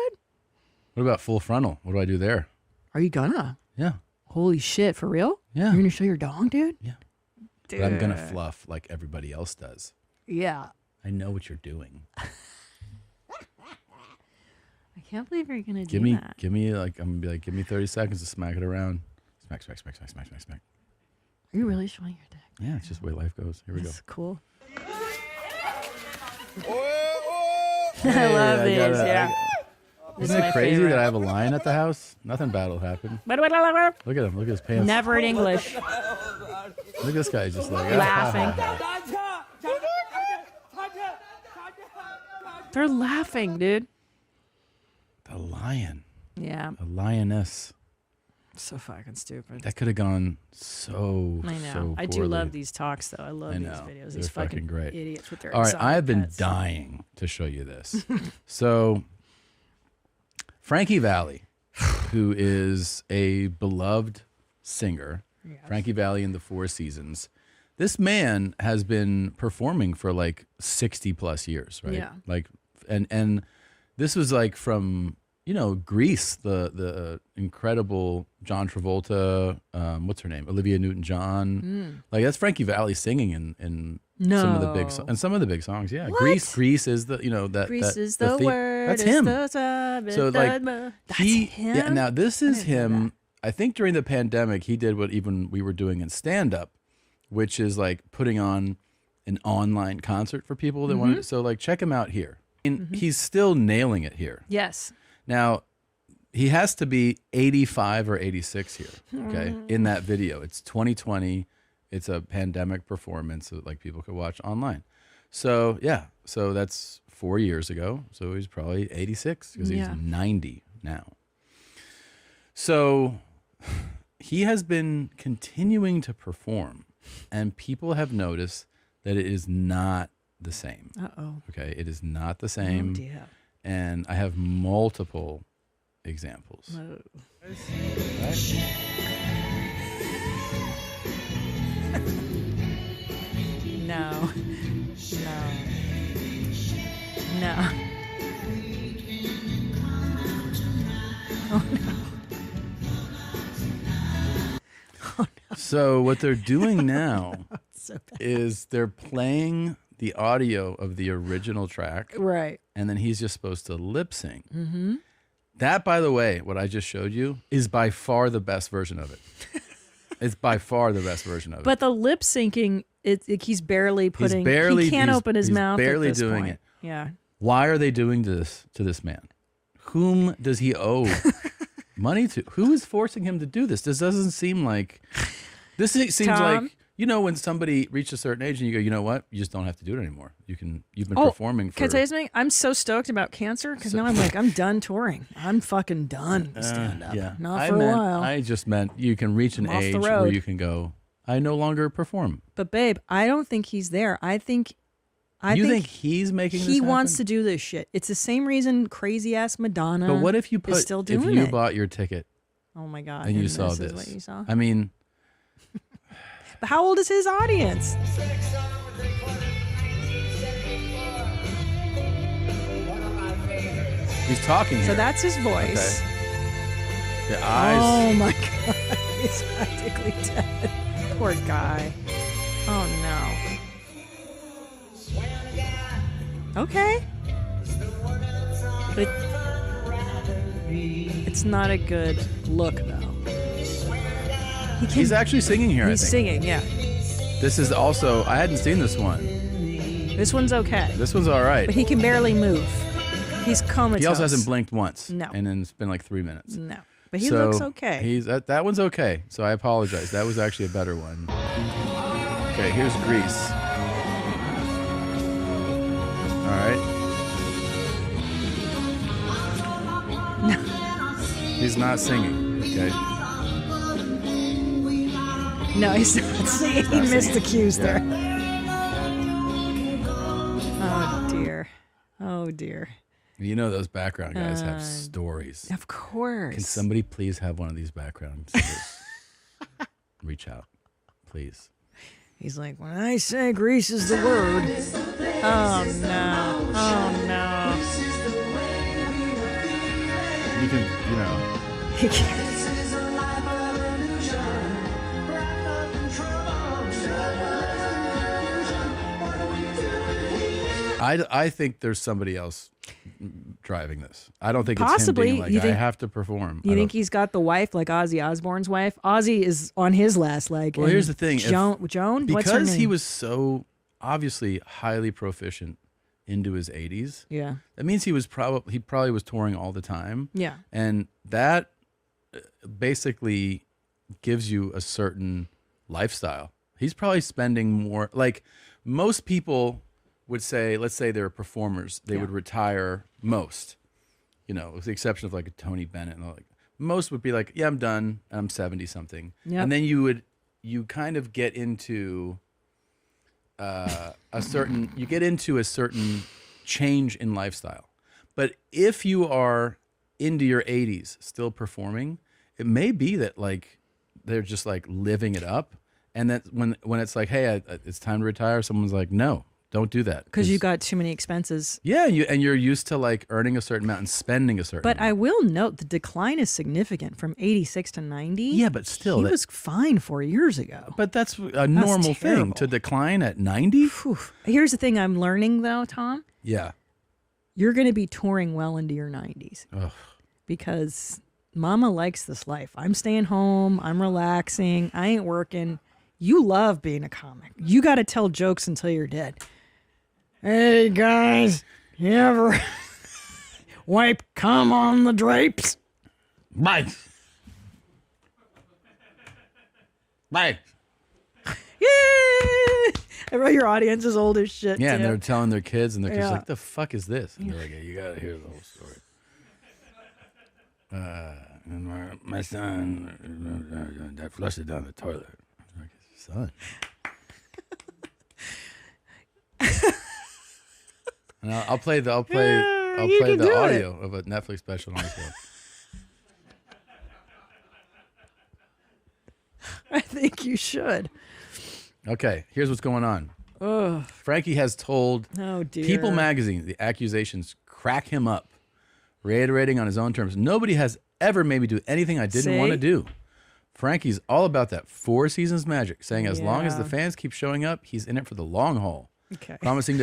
What about full frontal? What do I do there? Are you gonna? Yeah. Holy shit, for real? Yeah. You're gonna show your dong, dude? Yeah. Dude. But I'm going to fluff like everybody else does. Yeah. I know what you're doing. I can't believe you're gonna do that. Give me like, I'm gonna be like, give me 30 seconds to smack it around. Smack, smack, smack, smack, smack, smack, smack. Are you really showing your dick? Yeah, it's just the way life goes. Here we go. That's cool. Hey, I love these. Isn't it crazy that I have a lion at the house? Nothing bad will happen. Look at him. Look at his pants. Never in English. Look at this guy just like laughing. They're laughing, dude. The lion. Yeah. A lioness. So fucking stupid. That could have gone so. I know. So I do poorly. love these talks, though. I love these videos. They're These fucking great. idiots with their All right, exotic I have been pets. dying to show you this. So, Frankie Valli, who is a beloved singer, Frankie Valli in the Four Seasons. This man has been performing for like 60 plus years, right? Yeah. Like, and this was like from, Grease, the incredible John Travolta, what's her name? Olivia Newton-John. Like that's Frankie Valli singing in some of the big some of the big songs. Yeah. What? Grease is the, Grease is the theme. word. That's is him. the time, So like that's him. Yeah, now this is him. I think during the pandemic he did what even we were doing in stand up, which is like putting on an online concert for people that wanted. So like check him out here. And he's still nailing it here. Yes. Now, he has to be 85 or 86 here, okay, in that video. It's 2020. It's a pandemic performance that like people could watch online. So, yeah, so that's 4 years ago. So he's probably 86 because he's 90 now. So he has been continuing to perform, and people have noticed that it is not the same. Uh-oh. Okay, it is not the same. Oh, dear. And I have multiple examples. No. No. No. Oh, no. So what they're doing now So bad. is they're playing the audio of the original track. Right. And then he's just supposed to lip sync. Mm-hmm. That, by the way, what I just showed you is by far the best version of it. It's by far the best version of it. But the lip syncing, he's barely putting. He can't open his mouth. Barely at this doing point. it. Yeah. Why are they doing this to this man? Whom does he owe money to? Who is forcing him to do this? This doesn't seem like. This seems Tom? like, you know, when somebody reaches a certain age and you go, you know what, you just don't have to do it anymore. You've been performing for. Can I tell you something? I'm so stoked about cancer because now I'm like, I'm done touring. I'm fucking done with stand up. Yeah, Not for a while. I just meant you can reach an I'm off the age where road. you can go, I no longer perform. But babe, I don't think he's there. I think think he's making this he happen? wants to do this shit. It's the same reason crazy ass Madonna. But what if you is still if doing you it? bought your ticket Oh my god! and you saw this this? is what you saw? I mean, But how old is his audience? he's talking So here. that's his voice. Okay. The eyes. Oh my god, he's practically dead. Poor guy. Oh no. Okay. It's not a good look though. He's actually singing here. He's I think. singing, yeah. This is also. I hadn't seen this one. This one's okay. This one's all right. But he can barely move. He's comatose. He also hasn't blinked once. No. And then it's been like 3 minutes. No. But he So looks okay. He's that one's okay. So I apologize. That was actually a better one. Okay, here's Grease. All right. He's not singing. Okay. No, he's not singing. He missed the cues there. Oh dear. Oh dear. You know those background guys have stories. Of course. Can somebody please have one of these background singers? Reach out, please. He's like, when I say Grease is the word. Oh no. Oh no. You can, you know. He can't. I think there's somebody else driving this. I don't think Possibly. it's him being You like, think- I have to perform. You think he's got the wife like Ozzy Osbourne's wife? Ozzy is on his last leg. Well, and here's the thing. Joan? What's her Because name? he was so obviously highly proficient into his 80s. Yeah. That means he probably was touring all the time. Yeah. And that basically gives you a certain lifestyle. He's probably spending more, like most people would say, let's say they're performers, they would retire most, you know, with the exception of like a Tony Bennett and all, like most would be like, yeah, I'm done. And I'm 70 something. Yep. And then you kind of get into a certain change in lifestyle. But if you are into your 80s still performing, it may be that like they're just like living it up, and that when it's like, hey, it's time to retire, someone's like, no, don't do that Because you got too many expenses. Yeah, you're used to like earning a certain amount and spending a certain But amount. I will note the decline is significant from 86 to 90. Yeah, but still, he that- was fine 4 years ago. But that's a normal thing terrible. to decline at 90. Here's the thing I'm learning though, Tom. Yeah. You're going to be touring well into your 90s. Ugh. Because mama likes this life. I'm staying home. I'm relaxing. I ain't working. You love being a comic. You got to tell jokes until you're dead. Hey, guys, you ever wipe cum on the drapes? Mike. Mike. Yeah. I wrote your audience is old as shit. Yeah, and too. they're telling their kids, and they're just Yeah. like, the fuck is this? And they're like, yeah, you got to hear the whole story. And my son, that flushed it down the toilet. I'm like, son. And I'll play the you can do it. audio of a Netflix special on this one. I think you should. Okay, here's what's going on. Ugh. Frankie has told Oh, dear. People magazine the accusations crack him up, reiterating on his own terms, nobody has ever made me do anything I didn't want to See? do. Frankie's all about that 4 seasons magic, saying as long as the Yeah. fans keep showing up, he's in it for the long haul. Okay. Promising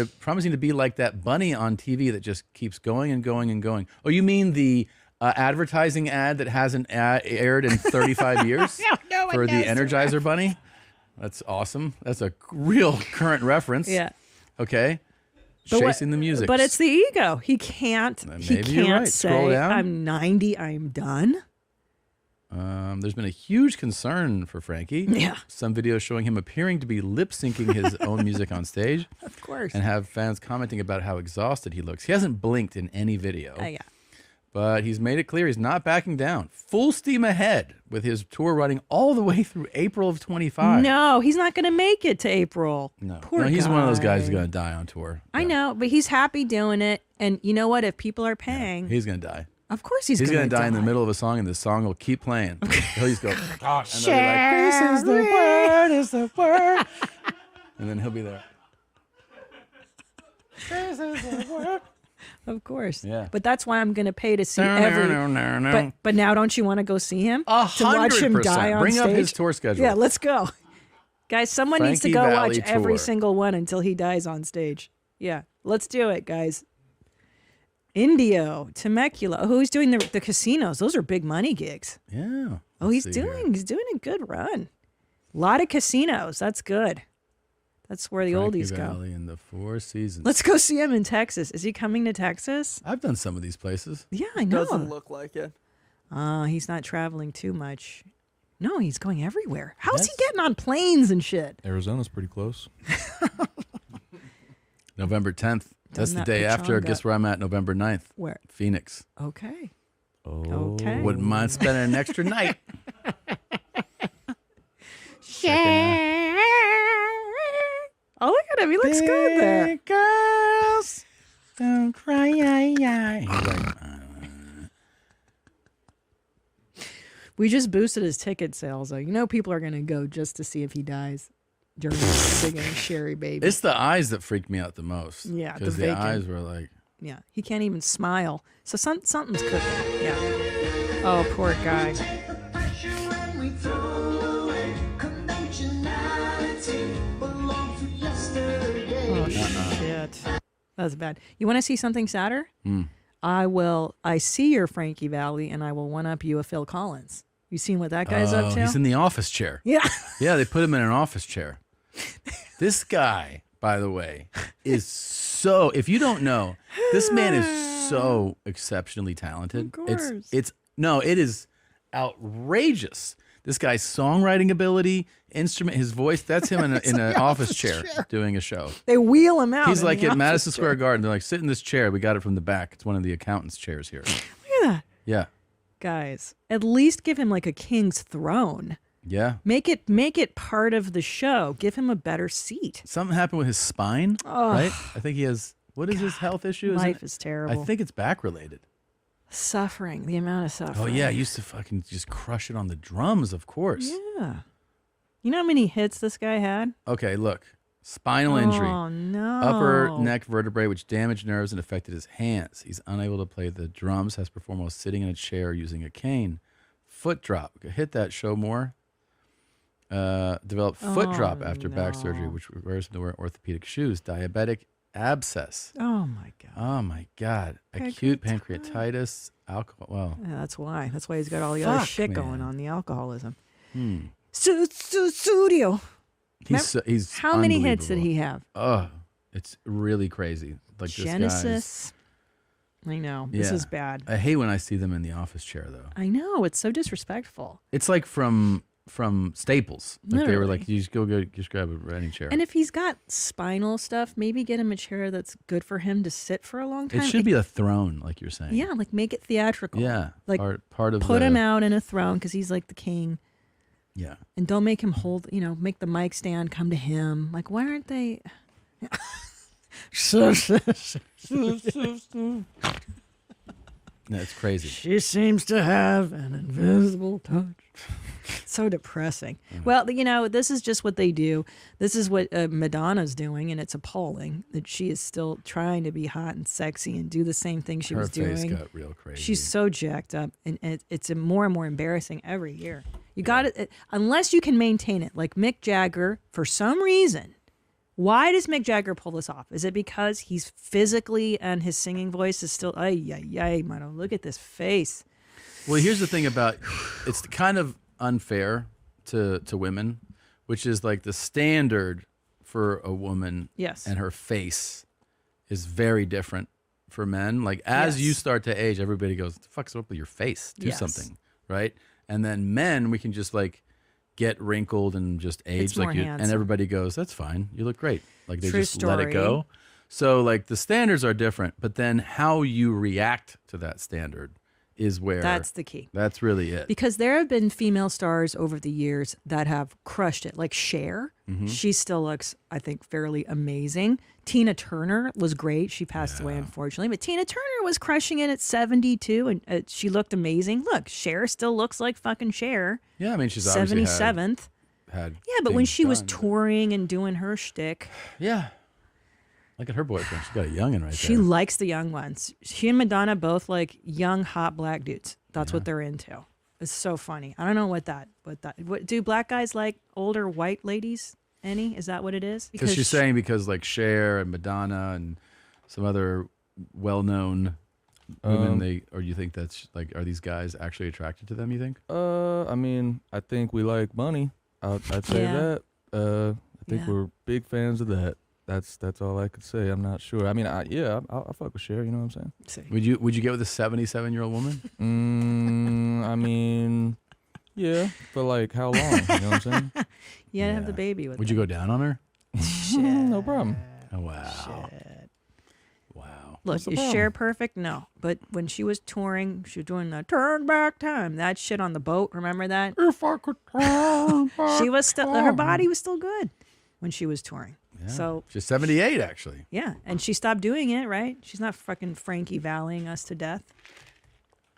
to be like that bunny on TV that just keeps going and going and going. Oh, you mean the advertising ad that hasn't aired in 35 years No one for the knows Energizer Bunny? That's awesome. That's a real current reference. Yeah. Okay. But Chasing the music. But it's the ego. He can't. Maybe you're right. Scroll say, down. "I'm 90. I'm done." There's been a huge concern for Frankie. Yeah. Some videos showing him appearing to be lip syncing his own music on stage. Of course. And have fans commenting about how exhausted he looks. He hasn't blinked in any video. Yeah. But he's made it clear he's not backing down. Full steam ahead with his tour running all the way through April of 25. No, he's not going to make it to April. No. Poor He's one of those guys who's guy. going to die on tour. I know, but he's happy doing it. And you know what? If people are paying, He's going to die. of course he's going going to to die in the middle of a song, and the song will keep playing. He'll just go, and they'll be like, this is the word, is the word. And then he'll be there. This is the word. Of course. Yeah. But that's why I'm going to pay to see No. every. But now, don't you want to go see him? To watch him 100%. die on Bring stage? up his tour schedule. Yeah, let's go, guys. Someone needs to Frankie go Valli watch every tour. single one until he dies on stage. Yeah, let's do it, guys. Indio, Temecula. Oh, he's doing the casinos. Those are big money gigs. Yeah. Oh, he's doing a good run. A lot of casinos. That's good. That's where the Frankie oldies go. Valli in the Four Seasons. Let's go see him in Texas. Is he coming to Texas? I've done some of these places. Yeah, I know. Doesn't look like it. He's not traveling too much. No, he's going everywhere. How's he getting on planes and shit? Arizona's pretty close. November 10th. That's Doesn't the that day after. pachanga- Guess where I'm at November 9th? Where? Phoenix. Okay. Oh. Okay. Wouldn't mind spending an extra night. Oh, look at him. He looks good there. Girls, don't cry. He's like, We just boosted his ticket sales, though. You know people are going to go just to see if he dies during singing Sherry Baby. it's the eyes that freaked me out the most. Yeah, the Because the vacant. eyes were like, Yeah, he can't even smile. So something's cooking. Yeah. Oh, poor guy. Oh, shit. That's bad. You want to see something sadder? I see your Frankie Valli, and I will one-up you a Phil Collins. You seen what that guy's up to? He's in the office chair. Yeah. Yeah, they put him in an office chair. This guy, by the way, is so, if you don't know, this man is so exceptionally talented. Of course. It is outrageous. This guy's songwriting ability, instrument, his voice, that's him in an office chair doing a show. They wheel him out. He's in like the at office Madison chair. Square Garden. They're like, sit in this chair. We got it from the back. It's one of the accountant's chairs here. Look at that. Yeah. Guys, at least give him like a king's throne. Yeah. Make it part of the show. Give him a better seat. Something happened with his spine, Oh. right? I think he has, what is his health issue? Life is terrible. I think it's back related. Suffering, the amount of suffering. Oh, yeah. I used to fucking just crush it on the drums, of course. Yeah. You know how many hits this guy had? Okay, look. Spinal injury. Oh, no. Upper neck vertebrae, which damaged nerves and affected his hands. He's unable to play the drums, has performed while sitting in a chair using a cane. Foot drop. Hit that show more. Developed foot drop after back surgery, which requires him to wear orthopedic shoes. Diabetic abscess. Oh, my God. Oh, my God. Acute pancreatitis. Alcohol. Well, Yeah, that's why. That's why he's got all the other Fuck, shit man. going on, the alcoholism. hmm. Studio. He's How many hits did he have? Oh, it's really crazy. Like this guy's. Genesis. I know. This Yeah. is bad. I hate when I see them in the office chair, though. I know. It's so disrespectful. It's like from Staples. Like they were Literally. like, you just grab a writing chair. And if he's got spinal stuff, maybe get him a chair that's good for him to sit for a long time. It should be a throne, like you're saying. Yeah, like make it theatrical. Yeah, Like part of put him out in a throne because he's like the king. Yeah. And don't make him hold, make the mic stand come to him. Like, why aren't they? That's crazy. She seems to have an invisible touch. So depressing. Well, this is just what they do. This is what Madonna's doing, and it's appalling that she is still trying to be hot and sexy and do the same thing she Her was doing. face got real crazy. She's so jacked up, and it's more and more embarrassing every year. You got it unless you can maintain it. Like Mick Jagger, for some reason, Why does Mick Jagger pull this off? Is it because he's physically and his singing voice is still, ay, Mano, look at this face. Well, here's the thing about, it's kind of unfair to women, which is like the standard for a woman and her face is very different for men. Like as you start to age, everybody goes, "The fuck's up with your face? Do something," right? And then men, we can just like get wrinkled and just age like you, and everybody goes, "That's fine. You look great." Like they just let it go. So like the standards are different, but then how you react to that standard is where that's the key. That's really it. Because there have been female stars over the years that have crushed it, like Cher. She still looks, I think, fairly amazing. Tina Turner was great. She passed away, unfortunately, but Tina Turner was crushing it at 72, and she looked amazing. Look, Cher still looks like fucking Cher. Yeah, I mean, she's 77th. Had but when she was touring and doing her shtick, look at her boyfriend. She's got a youngin' right she there. likes the young ones. She and Madonna both like young, hot black dudes. That's what they're into. It's so funny. I don't know what do black guys like older white ladies? Any? Is that what it is? Because she's saying because like Cher and Madonna and some other well-known women, or you think that's like, are these guys actually attracted to them? You think? I mean, I think we like money. I'd say that. I think we're big fans of that. That's all I could say. I'm not sure. I mean, I'll fuck with Cher. You know what I'm saying? Would you get with a 77-year-old woman? I mean, yeah, for like how long? You know what I'm saying? Have the baby with. Would you go down on her? No problem. Oh, wow. Shit. Wow. Look, is Cher perfect? No. But when she was touring, she was doing the turn back time. That shit on the boat. Remember that? If I could turn back she was still. time. Her body was still good when she was touring. Yeah. So she's 78, actually. Yeah, and she stopped doing it. Right? She's not fucking Frankie Valleying us to death.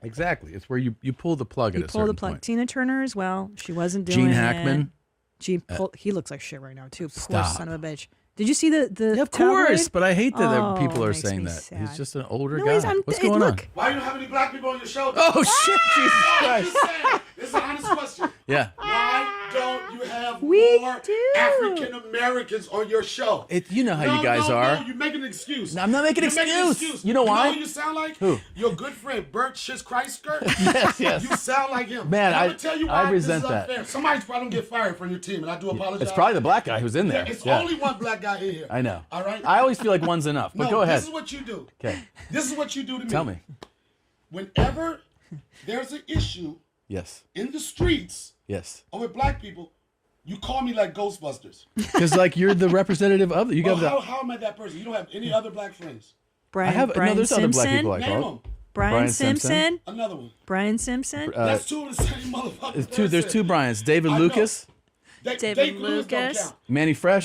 Exactly. It's where you pull the plug at a certain point. Tina Turner as well. She wasn't doing Gene it. Hackman. He looks like shit right now too. Poor Stop. son of a bitch. Did you see the Of course, tabloid? but I hate that people are makes saying me that. sad. He's just an older No, guy. What's going on? Why you don't have any black people on your show? Oh, shit, Jesus I'm Christ. just saying. This is an honest question. Yeah. Why don't you have more African Americans on your show? You know how you guys are. No, you're making an excuse. No, I'm not making an excuse. You know why? You know who you sound like? Who? Your good friend, Bert Kreischer. Yes. You sound like him. Man, and I'm going to tell you why I resent this is that. unfair. Somebody's probably going to get fired from your team, and I do apologize. It's probably the black guy who's in there. It's Yeah. only one black guy in here. I know. All right? I always feel like one's enough, but No, go ahead. This is what you do. Okay. This is what you do to me. Tell me. Whenever there's an issue Yes. in the streets Yes. or with black people, you call me like Ghostbusters. Because like you're the representative of it. You got How am I that person? You don't have any other black friends. Brian there's Simpson. other black people I Name call. them. Brian Simpson. Another one. Brian Simpson. That's two of the same motherfuckers. There's two Bryans. David I know. Lucas. David Lucas. don't count. Manny Fresh.